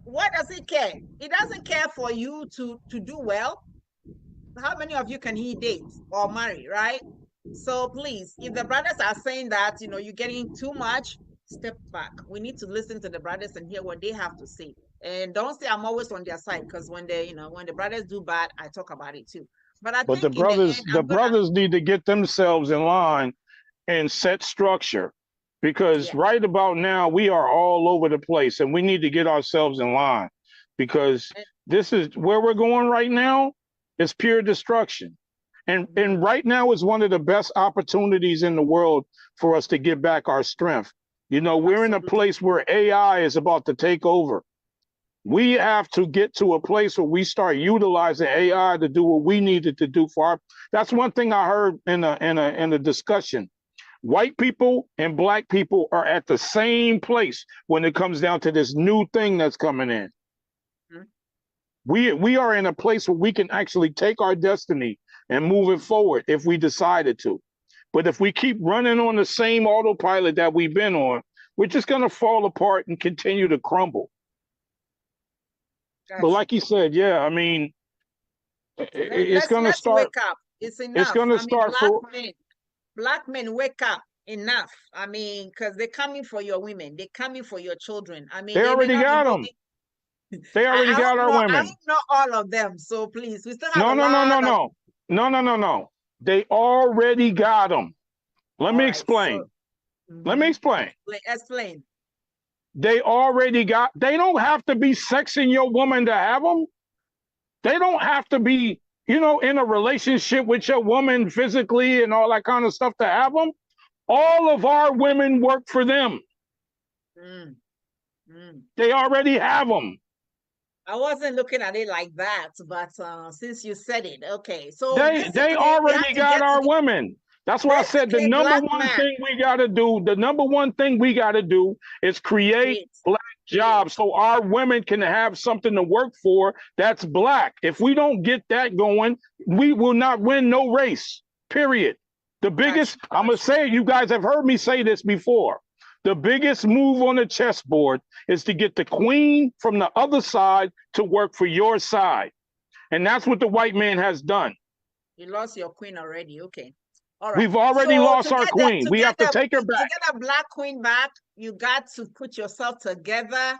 What does he care? He doesn't care for you to do well. How many of you can he date or marry, right? So please, if the brothers are saying that, you're getting too much, step back. We need to listen to the brothers and hear what they have to say. And don't say I'm always on their side, because when the brothers do bad, I talk about it too. But the brothers need to get themselves in line and set structure. because Yeah. right about now we are all over the place and we need to get ourselves in line, because this is where we're going right now. It's pure destruction. And right now is one of the best opportunities in the world for us to get back our strength. You know, we're in a place where AI is about to take over. We have to get to a place where we start utilizing AI to do what we needed to do for our. That's one thing I heard in a discussion. White people and black people are at the same place when it comes down to this new thing that's coming in. We are in a place where we can actually take our destiny and move it forward if we decided to. But if we keep running on the same autopilot that we've been on, we're just going to fall apart and continue to crumble. But like he said, yeah, I mean, it's going to start. Wake up. It's enough. It's going to start for black men, wake up. Enough. I mean, because they're coming for your women. They're coming for your children. I mean, they already got them. They already got our women. I don't know all of them, so please, we still have No. They already got them. Let me explain. Let me explain. Explain. They already got. They don't have to be sexing your woman to have them. They don't have to be, you know, in a relationship with your woman physically and all that kind of stuff to have them. All of our women work for them. They already have them. I wasn't looking at it like that, but since you said it, okay. So they already got our women. That's why I said the number one thing we got to do, is create black jobs so our women can have something to work for that's black. If we don't get that going, we will not win no race, period. The biggest, I'm going to say it, you guys have heard me say this before. The biggest move on the chessboard is to get the queen from the other side to work for your side. And that's what the white man has done. You lost your queen already. Okay. All right. We've already lost our queen. We have to take her back. To get a black queen back, you got to put yourself together,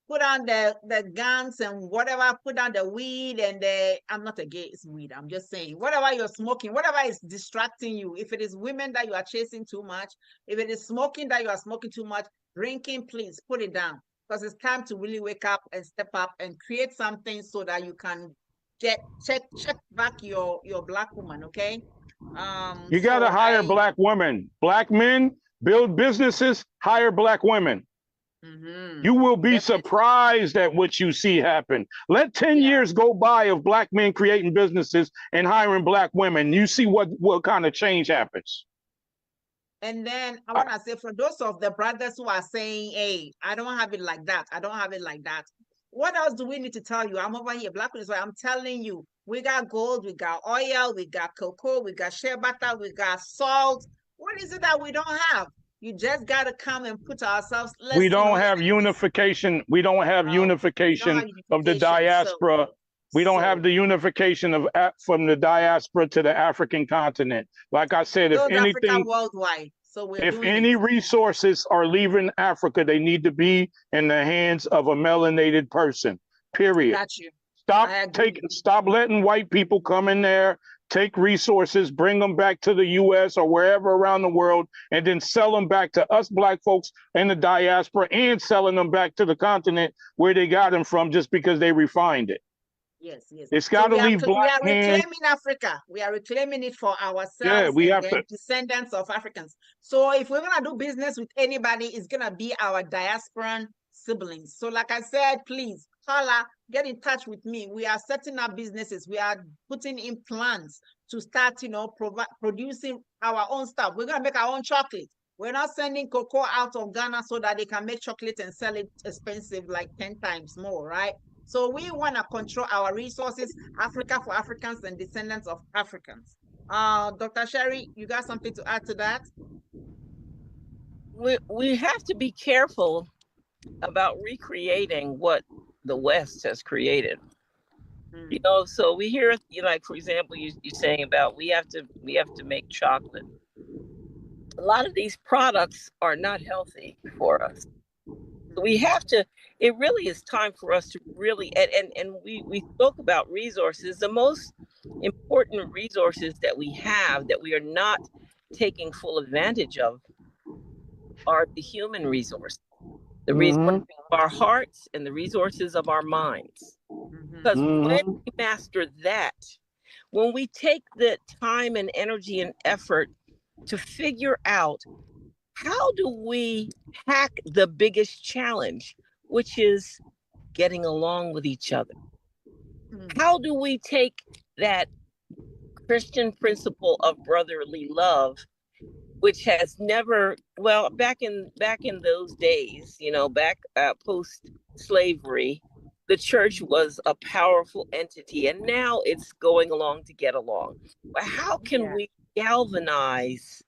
put on the guns and whatever, put on the weed and I'm not against weed. I'm just saying, whatever you're smoking, whatever is distracting you, if it is women that you are chasing too much, if it is smoking that you are smoking too much, drinking, please put it down, because it's time to really wake up and step up and create something so that you can check back your black woman. Okay. You got to hire black women. Black men build businesses, hire black women. You will be surprised at what you see happen. Let 10 years go by of black men creating businesses and hiring black women. You see what kind of change happens. And then I want to say, for those of the brothers who are saying, hey, I don't have it like that. I don't have it like that. What else do we need to tell you? I'm over here, black women. So I'm telling you, we got gold, we got oil, we got cocoa, we got shea butter, we got salt. What is it that we don't have? You just got to come and put ourselves. We don't have unification. We don't have unification of the diaspora. We don't have the unification from the diaspora to the African continent. Like I said, if anything, worldwide. So if any resources are leaving Africa, they need to be in the hands of a melanated person. Period. Got you. Stop letting white people come in there, take resources, bring them back to the US or wherever around the world, and then sell them back to us black folks in the diaspora, and selling them back to the continent where they got them from just because they refined it. Yes, yes. It's got to leave black hands. We are reclaiming Africa. We are reclaiming it for ourselves. Yeah, we have to. Descendants of Africans. So if we're gonna do business with anybody, it's gonna be our diasporan siblings. So like I said, please holla, get in touch with me. We are setting up businesses. We are putting in plans to start, producing our own stuff. We're gonna make our own chocolate. We're not sending cocoa out of Ghana so that they can make chocolate and sell it expensive, like 10 times more, right? So we want to control our resources, Africa for Africans and descendants of Africans. Dr. Sherry, you got something to add to that? We have to be careful about recreating what the West has created. So we hear, like, for example, you're saying about we have to make chocolate. A lot of these products are not healthy for us. We have to, it really is time for us to really, and we spoke about resources. The most important resources that we have that we are not taking full advantage of are the human resources, the resources of our hearts and the resources of our minds. Because when we master that, when we take the time and energy and effort to figure out how do we hack the biggest challenge, which is getting along with each other? How do we take that Christian principle of brotherly love, which has never, well, back in those days, you know, back post slavery, the church was a powerful entity, and now it's going along to get along. But how can we galvanize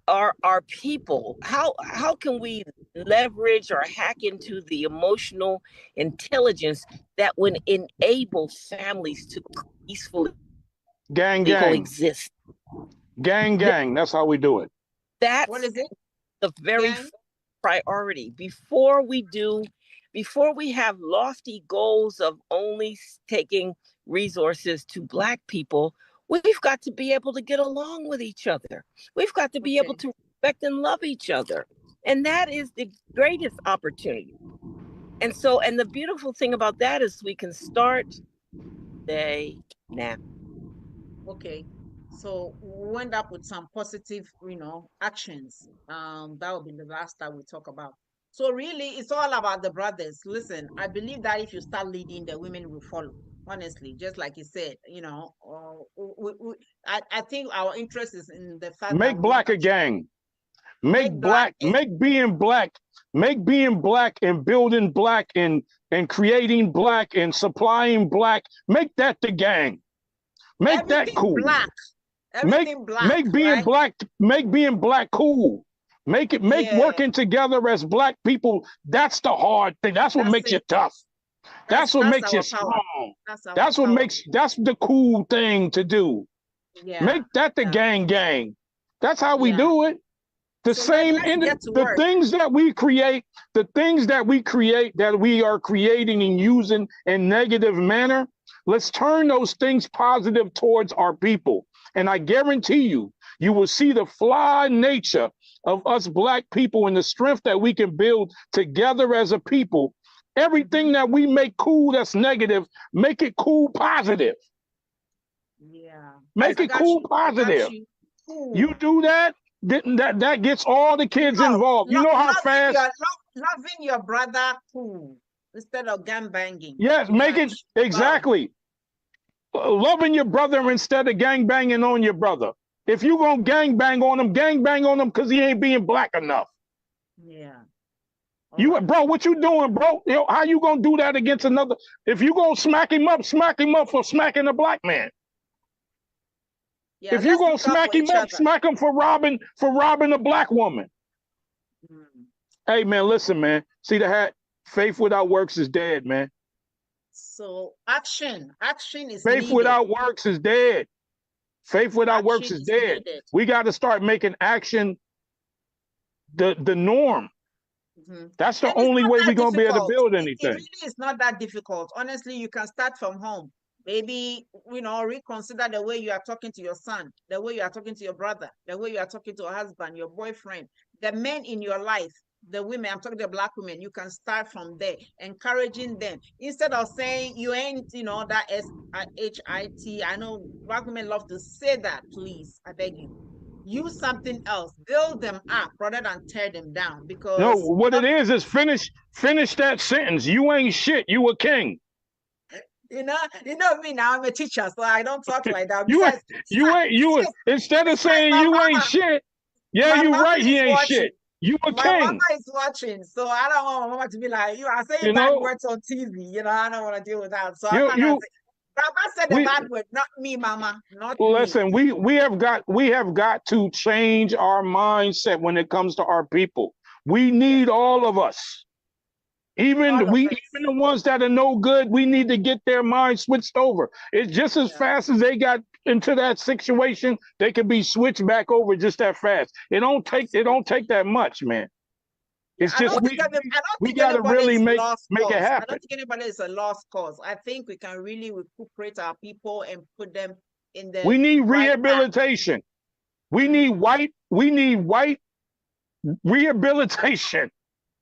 our people? How can we leverage or hack into the emotional intelligence that would enable families to peacefully coexist? Gang. That's how we do it. That's what is it? The very priority. Before we have lofty goals of only taking resources to Black people, we've got to be able to get along with each other. We've got to be able to respect and love each other. And that is the greatest opportunity. And the beautiful thing about that is we can start today now. Okay. So we end up with some positive, actions. That will be the last that we talk about. So really, it's all about the brothers. Listen, I believe that if you start leading, the women will follow. Honestly, just like you said, I think our interest is in the fact make that Black a gang. Make being Black and building Black and creating Black and supplying Black. Make that the gang. Make that cool. Black. Everything make being Black cool. Make working together as Black people. That's the hard thing. That's what makes you tough. That's what makes you strong. That's the cool thing to do. Yeah. Make that the gang. That's how we do it. The things that we create that we are creating and using in negative manner, let's turn those things positive towards our people. And I guarantee you will see the flawed nature of us Black people and the strength that we can build together as a people. Everything that we make cool that's negative, make it cool positive. Yeah. Make it cool positive. You do that, that gets all the kids involved. You know how fast loving your brother cool instead of gang banging. Yes, make it exactly. Loving your brother instead of gang banging on your brother. If you gonna gang bang on him because he ain't being Black enough. Yeah. Bro, what you doing, bro? How you gonna do that against another? If you gonna smack him up for smacking a Black man. Yeah, if you gonna smack him up, smack him for robbing a Black woman. Hey man, listen, man. See the hat? Faith without works is dead, man. So action is faith needed. Without works is dead. Faith without works is dead. Needed. We got to start making action the norm. That's the only way we're gonna be able to build anything. It really is not that difficult. Honestly, you can start from home. Maybe, reconsider the way you are talking to your son, the way you are talking to your brother, the way you are talking to your husband, your boyfriend, the men in your life, the women. I'm talking to Black women. You can start from there, encouraging them instead of saying you ain't, that S-H-I-T. I know Black women love to say that. Please, I beg you. Use something else. Build them up rather than tear them down. Because no, what it is finish that sentence. You ain't shit. You a king. You know me now. I'm a teacher, so I don't talk like that. Instead of saying you ain't shit, yeah, you right. He ain't shit. You a king. My mama is watching, so I don't want my mama to be like, I say bad words on TV. I don't want to deal with that. So I can't say. Baba said the bad word, not me, mama. Not me. Listen, we have got to change our mindset when it comes to our people. We need all of us. Even the ones that are no good, we need to get their mind switched over. It's just as fast as they got into that situation, they can be switched back over just that fast. It don't take that much, man. It's just we got to really make it happen. I don't think anybody is a lost cause. I think we can really recuperate our people and put them in the. We need rehabilitation. We need white rehabilitation.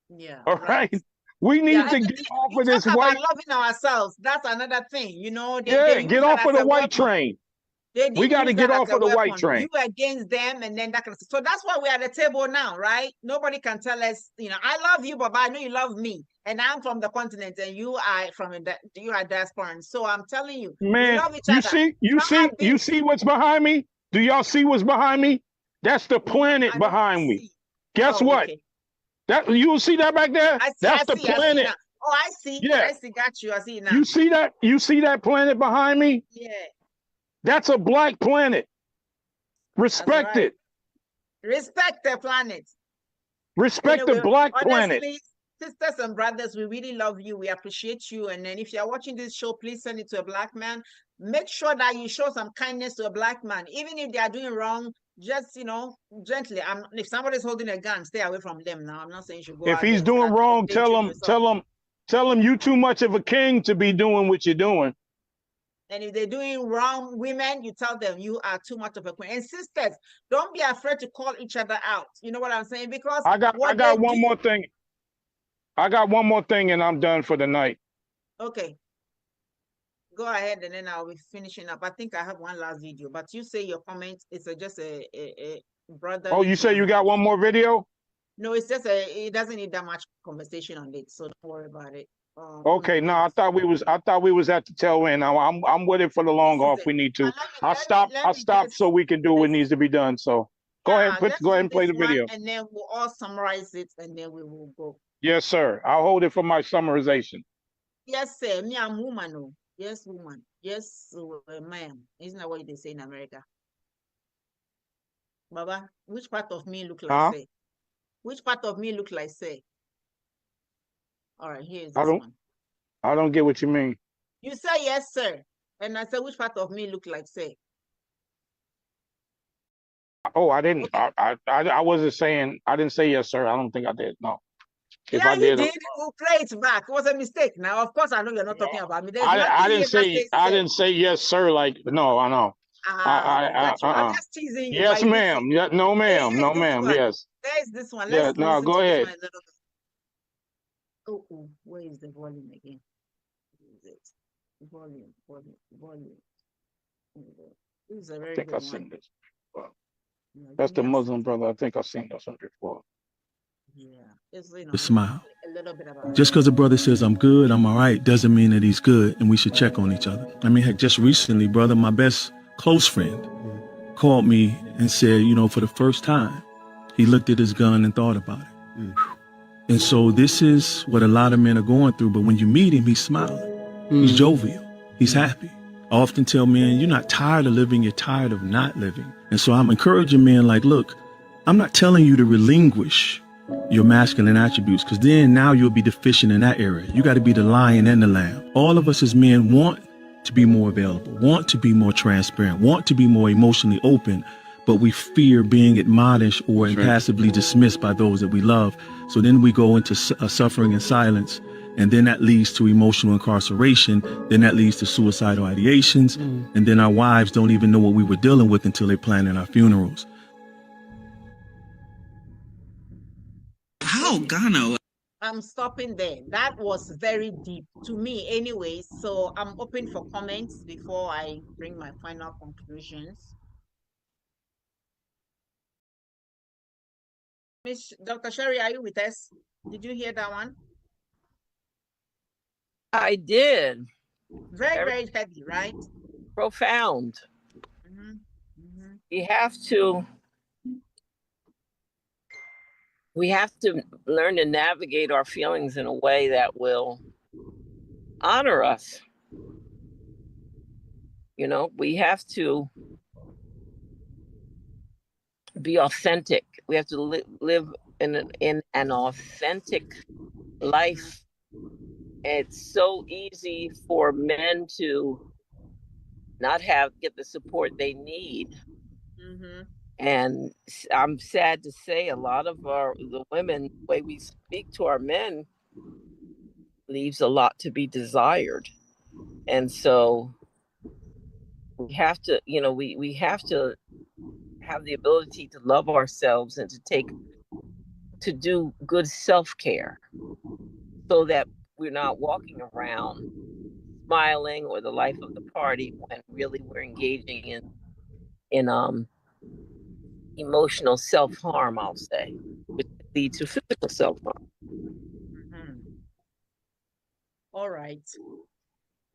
Yeah. All right. We need Yeah, to and get you off you of this talk about white. loving ourselves. That's another thing. You know, they Yeah, use get that off as of the a white weapon. train. They We did got to use get that as off a of the white weapon. train. You against them, and then that kind of stuff. So that's why we're at the table now, right? Nobody can tell us, you know, I love you, but I know you love me, and I'm from the continent, and you are you are diasporan. So I'm telling you, we Man, love each other. Don't have you beef. see what's behind me? Do y'all see what's behind me? That's the No, planet I don't behind me. see. Guess Oh, what? okay. That you see that back there? I see. That's I the see. I see now. planet. Oh, I see. Yeah. I see. Got you. I see now. You see that? You see that planet behind me? Yeah, That's a black planet. that's Respect right. it. Respect the planet. Respect the Anyway, black planet. honestly, sisters and brothers, we really love you. We appreciate you. And then if you're watching this show, please send it to a black man. Make sure that you show some kindness to a black man. Even if they are doing wrong, just, you know, gently. If somebody's holding a gun, stay away from them now. I'm not saying you should go If out there he's and doing start wrong, endangering yourself. tell him you too much of a king to be doing what you're doing. And if they're doing wrong, women, you tell them you are too much of a queen. And sisters, don't be afraid to call each other out. You know what I'm saying? Because I what they got one do. more thing. I got one more thing and I'm done for the night. Okay. Go ahead and then I'll be finishing up. I think I have one last video, but you say your comment is just a Oh, brotherly you say thing. you got one more video? No, it's just it doesn't need that much conversation on it, so don't worry about it. Okay, no, I thought we was at the tail end. Now I'm with it for the long This is haul if it. we need to. Let I'll me stop just so we can do what needs to be done. So go ahead, let's go do ahead and play this the one video. and then we'll all summarize it and then we will go. Yes, sir. I'll hold it for my summarization. Yes, sir. Me, I'm woman. Oh. Yes, woman. Yes, ma'am. Isn't that what they say in America? Baba, which part of me look like say? Which part of me look like say? All right, here's this one. I don't get what you mean. You say yes, sir. And I said, which part of me look like say? Oh, I didn't. Okay. I wasn't saying. I didn't say yes, sir. I don't think I did. No. If Yeah, I you did, did. We'll play it back. It was a mistake. Now, of course, I know you're not talking about me. There's nothing I didn't here that say. says I say. didn't say yes, sir. Like no, I know. Okay, got you. I'm just teasing you, Yes, but you did say. ma'am. Yeah, no, ma'am. Here's No, this ma'am. one. Yes. There's this one. Yeah. Let's No, listen go to this ahead. one a little bit. Oh, where is the volume again? Where is it? Volume. This is a I very think good I've one. seen this. Well, Yeah, that's give the me a Muslim second. brother. I think I've seen this one before. Yeah, it's, you know, To smile. a little bit about Just because a brother says I'm good, I'm all right, doesn't mean that he's good, and we should check on each other. I mean, heck, just recently, brother, my best close friend called me and said, you know, for the first time, he looked at his gun and thought about it. And so this is what a lot of men are going through, but when you meet him, he's smiling. He's jovial. He's happy. I often tell men, you're not tired of living, you're tired of not living. And so I'm encouraging men like, look, I'm not telling you to relinquish your masculine attributes, because then now you'll be deficient in that area. You got to be the lion and the lamb. All of us as men want to be more available, want to be more transparent, want to be more emotionally open, but we fear being admonished or passively dismissed by those that we love. So then we go into suffering and silence, and then that leads to emotional incarceration. Then that leads to suicidal ideations. And then our wives don't even know what we were dealing with until they plan our funerals. How Ghana? I'm stopping there. That was very deep to me anyway. So I'm open for comments before I bring my final conclusions. Miss Dr. Sherry, are you with us? Did you hear that one? I did. Very heavy, right? Profound. We have to learn to navigate our feelings in a way that will honor us. You know, we have to be authentic. We have to live in an authentic life. It's so easy for men to not get the support they need. And I'm sad to say a lot of the women, the way we speak to our men leaves a lot to be desired. And so we have to, you know, we have to have the ability to love ourselves and to do good self-care, so that we're not walking around smiling or the life of the party when really we're engaging in emotional self-harm, I'll say, which lead to physical self-harm. All right.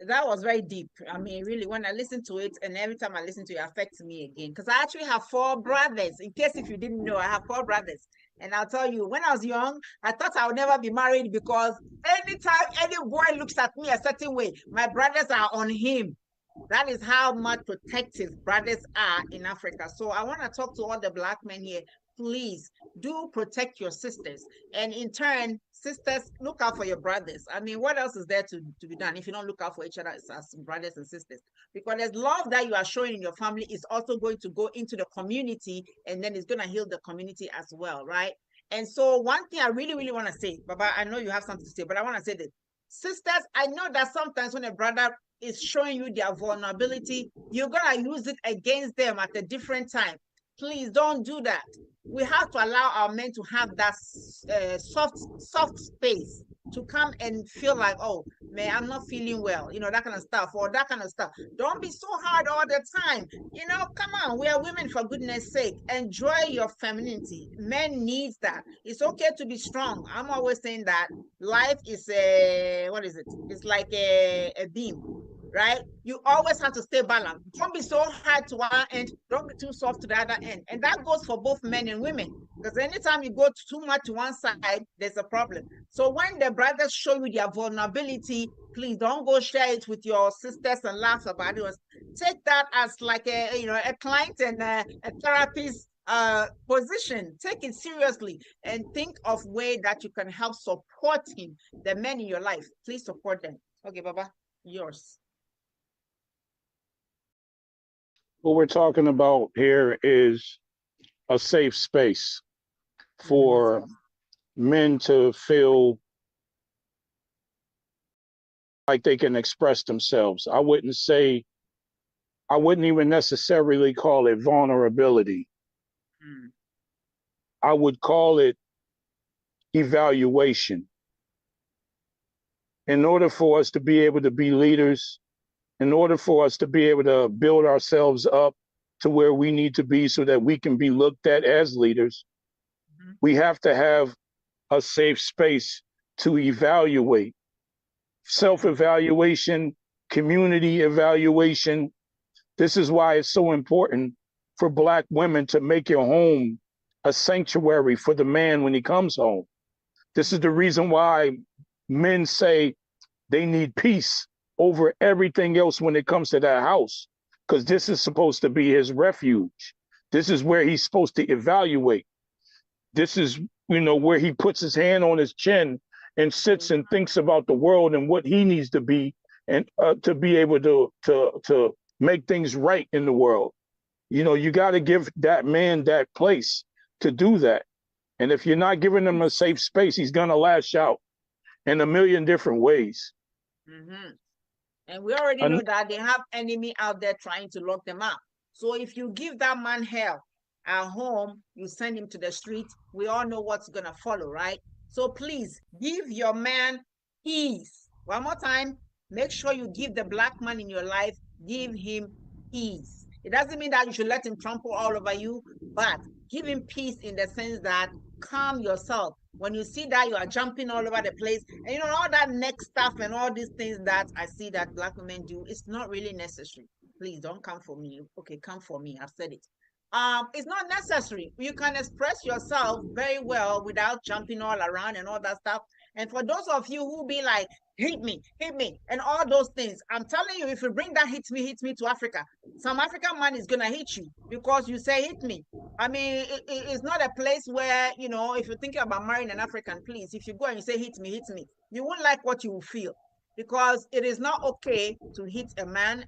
That was very deep. I mean, really, when I listen to it, and every time I listen to it, it affects me again. Because I actually have 4 brothers. In case if you didn't know, I have 4 brothers. And I'll tell you, when I was young, I thought I would never be married because anytime any boy looks at me a certain way, my brothers are on him. That is how much protective brothers are in Africa. So I want to talk to all the Black men here. Please do protect your sisters. And in turn, sisters, look out for your brothers. I mean, what else is there to be done if you don't look out for each other as brothers and sisters? Because there's love that you are showing in your family is also going to go into the community, and then it's going to heal the community as well, right? And so one thing I really, really want to say, Baba, I know you have something to say, but I want to say this. Sisters, I know that sometimes when a brother is showing you their vulnerability, you're going to use it against them at a different time. Please don't do that. We have to allow our men to have that soft space to come and feel like, oh, man, I'm not feeling well, you know, that kind of stuff, or that kind of stuff. Don't be so hard all the time. You know, come on, we are women, for goodness sake. Enjoy your femininity. Men need that. It's okay to be strong. I'm always saying that life is what is it? It's like a beam, right? You always have to stay balanced. Don't be so hard to one end, don't be too soft to the other end. And that goes for both men and women. Because anytime you go too much to one side, there's a problem. So when the brothers show you their vulnerability, please don't go share it with your sisters and laugh about it. Take that as like a client and a therapist position. Take it seriously and think of way that you can help support him, the men in your life. Please support them. Okay, Baba, yours. What we're talking about here is a safe space for men to feel like they can express themselves. I wouldn't even necessarily call it vulnerability. I would call it evaluation. In order for us to be able to be leaders, in order for us to be able to build ourselves up to where we need to be so that we can be looked at as leaders, we have to have a safe space to evaluate. Self-evaluation, community evaluation. This is why it's so important for Black women to make your home a sanctuary for the man when he comes home. This is the reason why men say they need peace over everything else when it comes to that house, because this is supposed to be his refuge. This is where he's supposed to evaluate. This is, where he puts his hand on his chin and sits and thinks about the world and what he needs to be, and to be able to make things right in the world. You got to give that man that place to do that. And if you're not giving him a safe space, he's going to lash out in a million different ways. And we already know that they have enemy out there trying to lock them up. So if you give that man hell at home, you send him to the street, we all know what's going to follow, right? So please give your man peace. One more time, make sure you give the Black man in your life, give him peace. It doesn't mean that you should let him trample all over you, but give him peace in the sense that calm yourself. When you see that you are jumping all over the place, and all that neck stuff and all these things that I see that Black women do, it's not really necessary. Please don't come for me. Okay, come for me. I've said it. It's not necessary. You can express yourself very well without jumping all around and all that stuff. And for those of you who be like, hit me, and all those things, I'm telling you, if you bring that hit me to Africa, some African man is gonna hit you because you say hit me. I mean, it's not a place where, if you're thinking about marrying an African, please, if you go and you say hit me, you won't like what you will feel. Because it is not okay to hit a man,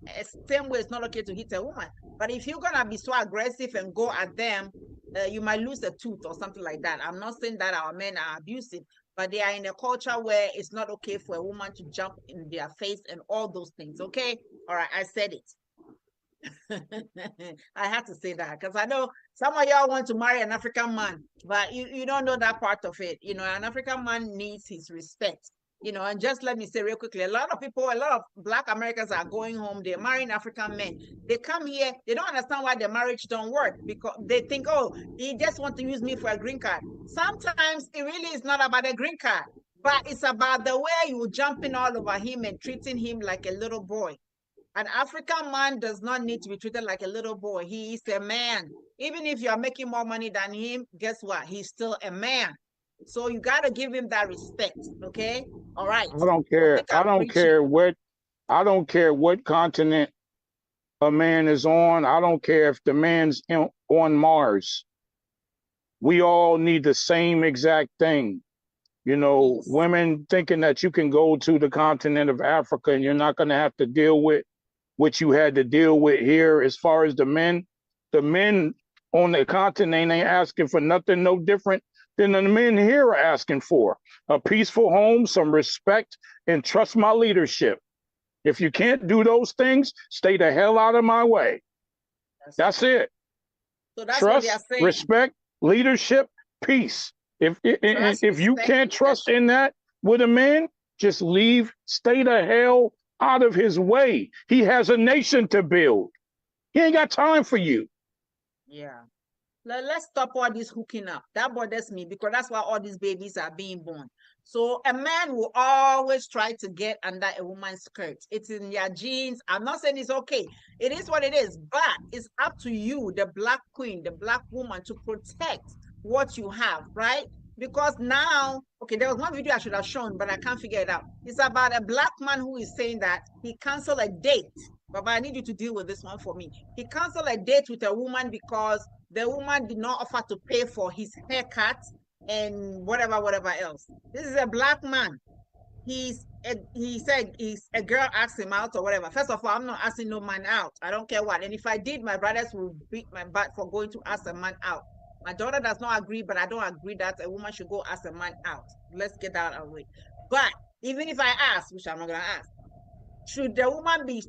same way it's not okay to hit a woman. But if you're gonna be so aggressive and go at them, you might lose a tooth or something like that. I'm not saying that our men are abusive, but they are in a culture where it's not okay for a woman to jump in their face and all those things, okay? All right, I said it. I have to say that because I know some of y'all want to marry an African man, but you don't know that part of it. An African man needs his respect. And just let me say real quickly, a lot of Black Americans are going home, they're marrying African men. They come here, they don't understand why the marriage don't work because they think, oh, he just want to use me for a green card. Sometimes it really is not about a green card, but it's about the way you jumping all over him and treating him like a little boy. An African man does not need to be treated like a little boy. He is a man. Even if you're making more money than him, guess what? He's still a man. So you got to give him that respect. Okay. All right. I don't care. I don't care what continent a man is on. I don't care if the man's on Mars. We all need the same exact thing. Yes. Women thinking that you can go to the continent of Africa and you're not going to have to deal with what you had to deal with here. As far as the men on the continent ain't asking for nothing no different than the men here are asking for. A peaceful home, some respect, and trust my leadership. If you can't do those things, stay the hell out of my way. That's it. So that's trust, what saying. Respect, leadership, peace. If you can't trust in that with a man, just leave, stay the hell out of his way. He has a nation to build. He ain't got time for you. Yeah. Let's stop all this hooking up. That bothers me because that's why all these babies are being born. So a man will always try to get under a woman's skirt. It's in their genes. I'm not saying it's okay. It is what it is, but it's up to you, the Black queen, the Black woman, to protect what you have, right? Because now, okay, there was one video I should have shown, but I can't figure it out. It's about a Black man who is saying that he canceled a date. Baba, I need you to deal with this one for me. He canceled a date with a woman because the woman did not offer to pay for his haircut and whatever else. This is a Black man. He said a girl asked him out or whatever. First of all, I'm not asking no man out. I don't care what. And if I did, my brothers will beat my butt for going to ask a man out. My daughter does not agree, but I don't agree that a woman should go ask a man out. Let's get that out of the way. But even if I ask, which I'm not going to ask, should the woman be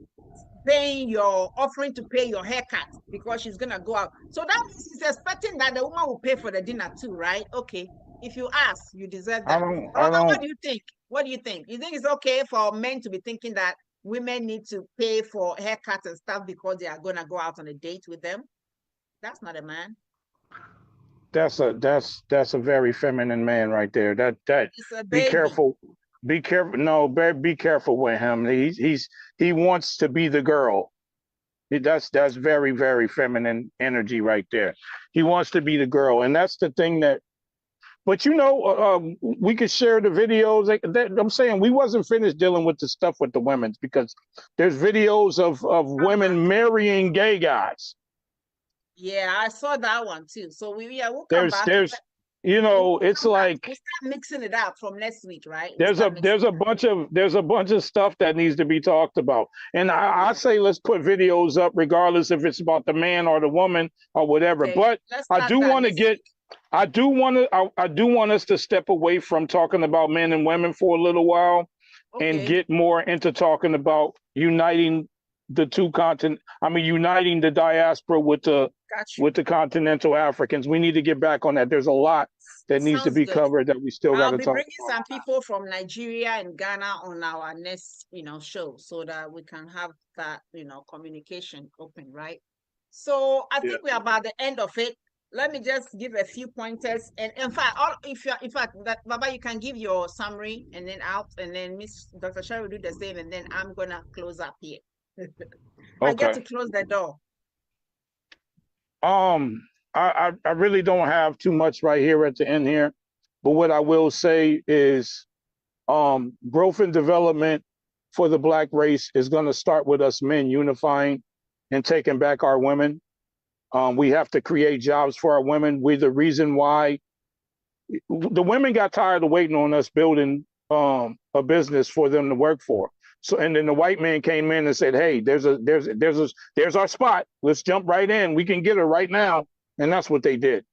offering to pay your haircut because she's going to go out? So that means he's expecting that the woman will pay for the dinner too, right? Okay. If you ask, you deserve that. What do you think? What do you think? You think it's okay for men to be thinking that women need to pay for haircuts and stuff because they are going to go out on a date with them? That's not a man. That's a very feminine man right there. That be careful. Be careful. No, be careful with him. He wants to be the girl. That's very, very feminine energy right there. He wants to be the girl, and that's the thing that. But we could share the videos. I'm saying we wasn't finished dealing with the stuff with the women because there's videos of women marrying gay guys. Yeah, I saw that one too. So we'll come back. It's like we'll start mixing it up from next week, right? There's a bunch of stuff that needs to be talked about, and I say let's put videos up regardless if it's about the man or the woman or whatever. Okay, but I do want us to step away from talking about men and women for a little while, and get more into talking about uniting the two continents. Uniting the diaspora with the continental Africans. We need to get back on that. There's a lot that needs to be covered that we still got to talk about. I'll be bringing some people from Nigeria and Ghana on our next, show so that we can have that, communication open, right? So I think we're about the end of it. Let me just give a few pointers. And in fact, Baba, you can give your summary and then Miss Dr. Sherry will do the same, and then I'm gonna close up here. I get to close the door. I really don't have too much right here at the end here, but what I will say is growth and development for the Black race is going to start with us men unifying and taking back our women. We have to create jobs for our women. We're the reason why the women got tired of waiting on us building a business for them to work for. So, and then the white man came in and said, "Hey, there's our spot. Let's jump right in. We can get her right now." And that's what they did.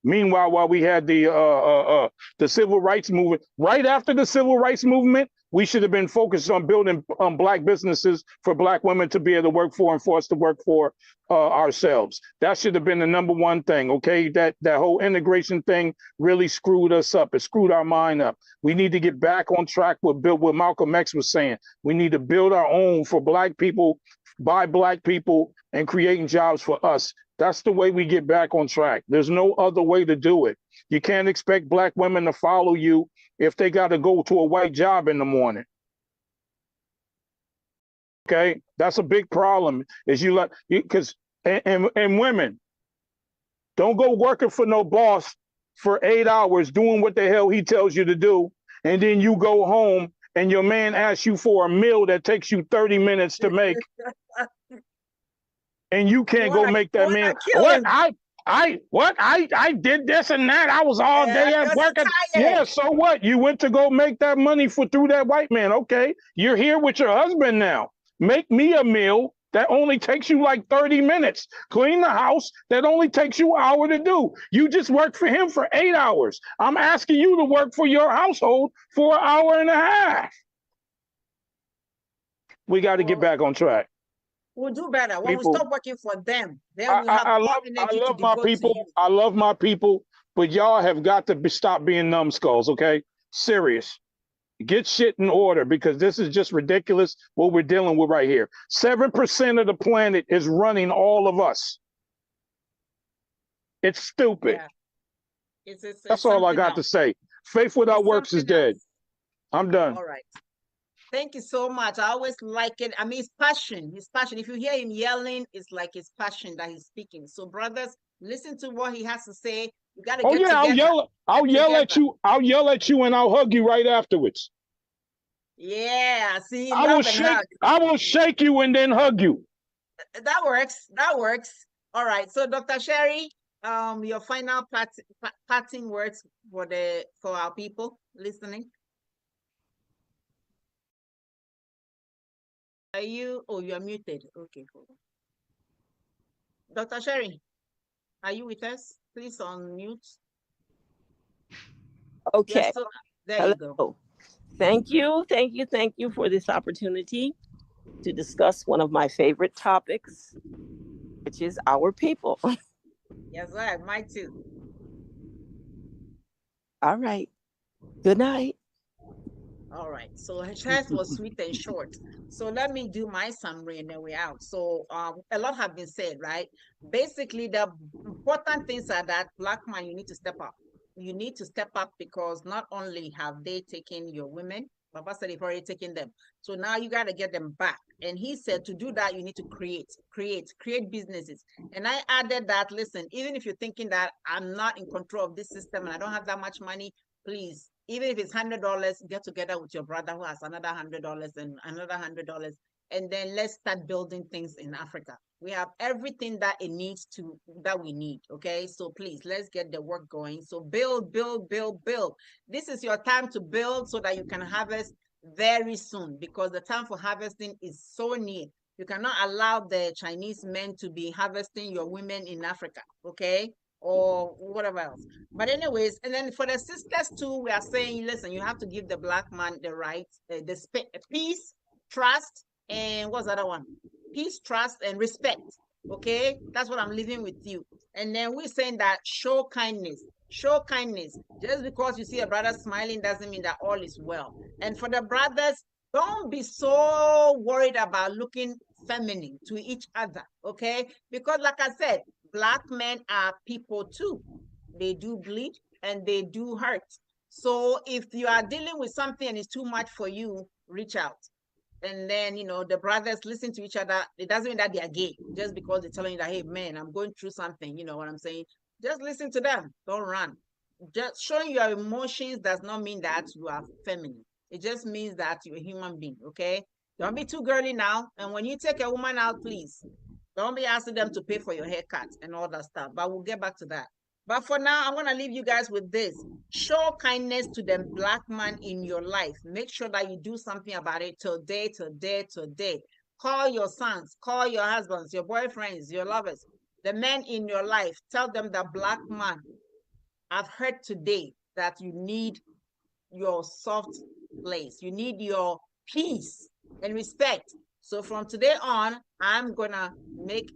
Meanwhile, while we had the civil rights movement, right after the civil rights movement, we should have been focused on building black businesses for black women to be able to work for and for us to work for ourselves. That should have been the #1 thing. Okay, that whole integration thing really screwed us up. It screwed our mind up. We need to get back on track with what Malcolm X was saying. We need to build our own for black people, by black people, and creating jobs for us. That's the way we get back on track. There's no other way to do it. You can't expect black women to follow you if they got to go to a white job in the morning. Okay, that's a big problem. Is and women, don't go working for no boss for 8 hours doing what the hell he tells you to do, and then you go home and your man asks you for a meal that takes you 30 minutes to make. And you can't go make that meal. I did this and that. I was all day at work. Yeah, so what? You went to go make that money through that white man. Okay, you're here with your husband now. Make me a meal that only takes you like 30 minutes. Clean the house that only takes you an hour to do. You just worked for him for 8 hours. I'm asking you to work for your household for an hour and a half. We got to get back on track. We'll do better when we stop working for them. Then we'll have I love my people. I love my people, but y'all have got to stop being numbskulls. Okay, serious. Get shit in order, because this is just ridiculous what we're dealing with right here. 7% of the planet is running all of us. It's stupid. Yeah. That's all I got to say. Faith without works is dead. I'm done. All right. Thank you so much. I always like it. I mean, his passion. His passion. If you hear him yelling, it's like his passion that he's speaking. So, brothers, listen to what he has to say. You got to get together. I'll yell at you. I'll yell at you and I'll hug you right afterwards. Yeah. See, I will shake you and then hug you. That works. That works. All right. So, Dr. Sherry, your final parting words for our people listening. Are you? Oh, you are muted. Okay, hold on. Dr. Sherry, are you with us? Please unmute. Okay. Yes, there you go. Thank you for this opportunity to discuss one of my favorite topics, which is our people. Yes, right. Mine too. All right. Good night. All right, so her chest was sweet and short. So let me do my summary and then we're out. So a lot have been said, right? Basically, the important things are that black man, you need to step up. You need to step up because not only have they taken your women, Baba said they've already taken them. So now you got to get them back. And he said to do that, you need to create businesses. And I added that, listen, even if you're thinking that I'm not in control of this system and I don't have that much money, please, even if it's $100, get together with your brother who has another $100 and another $100, and then let's start building things in Africa. We have everything that it needs to, that we need, okay? So please, let's get the work going. So build. This is your time to build so that you can harvest very soon, because the time for harvesting is so near. You cannot allow the Chinese men to be harvesting your women in Africa, okay? Or whatever else. But anyways, and then for the sisters too, we are saying, listen, you have to give the black man the right, peace, trust, and what's the other one? Peace, trust, and respect. Okay, that's what I'm leaving with you. And then we're saying that show kindness. Show kindness. Just because you see a brother smiling doesn't mean that all is well. And for the brothers, don't be so worried about looking feminine to each other, okay? Because like I said, black men are people too. They do bleed and they do hurt. So if you are dealing with something and it's too much for you, reach out. And then, the brothers listen to each other. It doesn't mean that they are gay just because they're telling you that, hey, man, I'm going through something. You know what I'm saying? Just listen to them. Don't run. Just showing your emotions does not mean that you are feminine. It just means that you're a human being, okay? Don't be too girly now. And when you take a woman out, please, don't be asking them to pay for your haircut and all that stuff. But we'll get back to that. But for now, I'm going to leave you guys with this. Show kindness to the black man in your life. Make sure that you do something about it today. Call your sons, call your husbands, your boyfriends, your lovers, the men in your life. Tell them that black man I've heard today that you need your soft place. You need your peace and respect. So from today on, I'm gonna make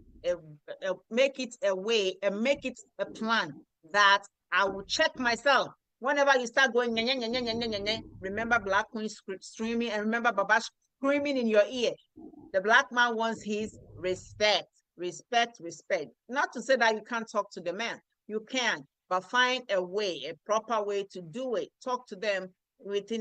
make it a way and make it a plan that I will check myself. Whenever you start going, nye, nye, nye, nye, nye, nye, nye, remember Black Queen screaming, and remember Baba screaming in your ear. The Black man wants his respect, respect, respect. Not to say that you can't talk to the man. You can, but find a way, a proper way to do it. Talk to them with,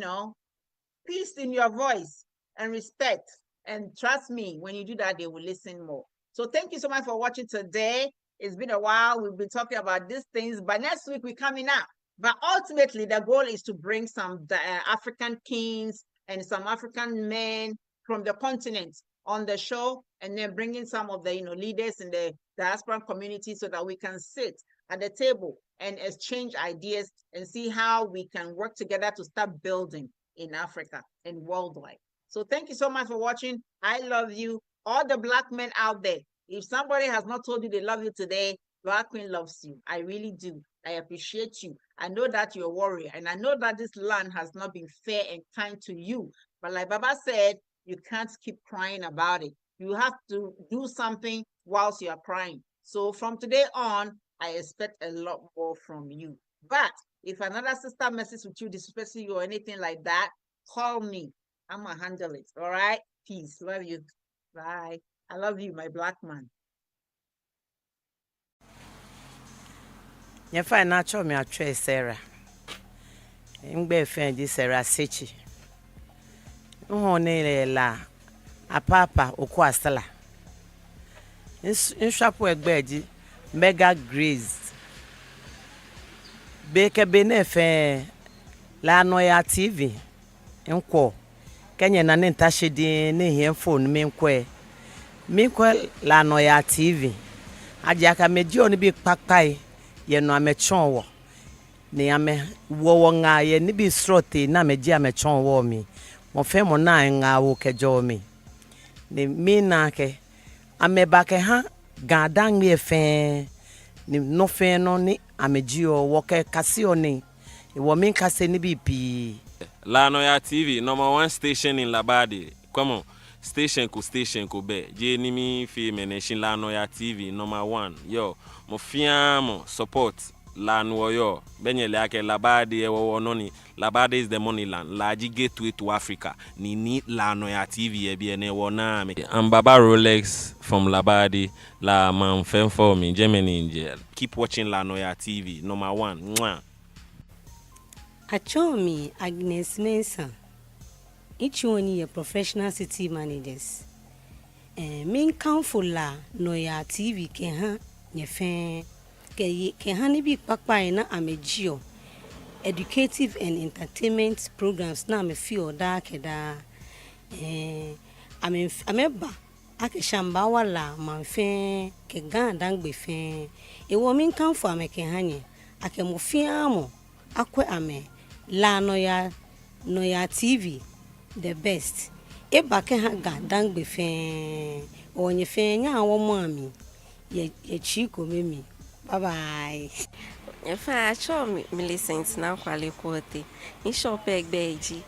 peace in your voice and respect. And trust me, when you do that, they will listen more. So thank you so much for watching today. It's been a while. We've been talking about these things, but next week we're coming out. But ultimately, the goal is to bring some African kings and some African men from the continent on the show, and then bringing some of the leaders in the diaspora community so that we can sit at the table and exchange ideas and see how we can work together to start building in Africa and worldwide. So thank you so much for watching. I love you. All the Black men out there, if somebody has not told you they love you today, Black Queen loves you. I really do. I appreciate you. I know that you're a warrior, and I know that this land has not been fair and kind to you. But like Baba said, you can't keep crying about it. You have to do something whilst you are crying. So from today on, I expect a lot more from you. But if another sister messes with you, disrespecting you or anything like that, call me. I'm going to handle it. All right? Peace. Love you. Bye. I love you, my Black man. You find natural me a tray, Sarah. Ingbe fendi Sarah Sechi. Uhone la apapa oku asala. Inshapu egbeji mega grace. Beke benefe la Noyaa TV. Nko Kenya na ntashi di ne hien phone menkwe la Noyaa TV. Ajaka meji oni bi papai ye no amechon wo. Ne ame wo nga ye ni bi srote na meji amechon wo mi. Mo fe mo na nga wo kejo mi. Ne mi na ke ameba ke ha gadan mi efe ni no fe no ni ameji o wo ke kasi oni. Wo min kase ni bi pi. La Noyaa TV, #1 station in Labadi. Come on, station ko be. Je ni mi fi mention La Noyaa TV #1. Yo, mo fiamo support la Noyo. Benye le ake Labadi noni. Labadi is the money land. Laji gateway to Africa. Ni La Noyaa TV e bi ene wona me. I'm Baba Rolex from Labadi. La man fem for me, Germany in jail. Keep watching La Noyaa TV #1. Mwah. Achomi Agnes Mensah. Each one is professional city managers. Main council la Noyaa TV keha nyefen keha ni bi pakpa na amejio educative and entertainment programs na me feel da keda ameba akeshamba wala manfen ke ganda ngbe fen ewo main council amekeha nye akemofiamo akwe ame la Noyaa TV the best e ba ke ha ga dangbe fe onye fe nya wo mami ye chiko memi bye bye. If I show me Millicent na kwale kote in shop egbeji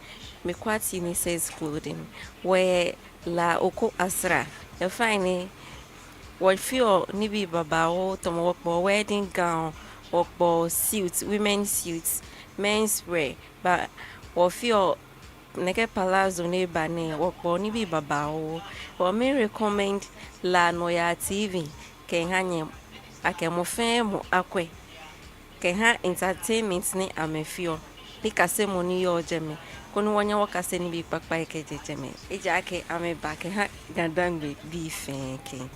me kwati ni says clothing where la oko asra you find what feel ni bi baba o to mo wedding gown or suits, women's suits, men's wear, but or feel neke palazzo ne bane or ni bi babao or me recommend La Noyaa TV ke hanye ake mo femo akwe ke ha entertainment ni amefio pikase moni yo jeme kono wanya wakase ni bi pakpa ke jeme eja ake ame ba ke ha gandangbe bi fenke.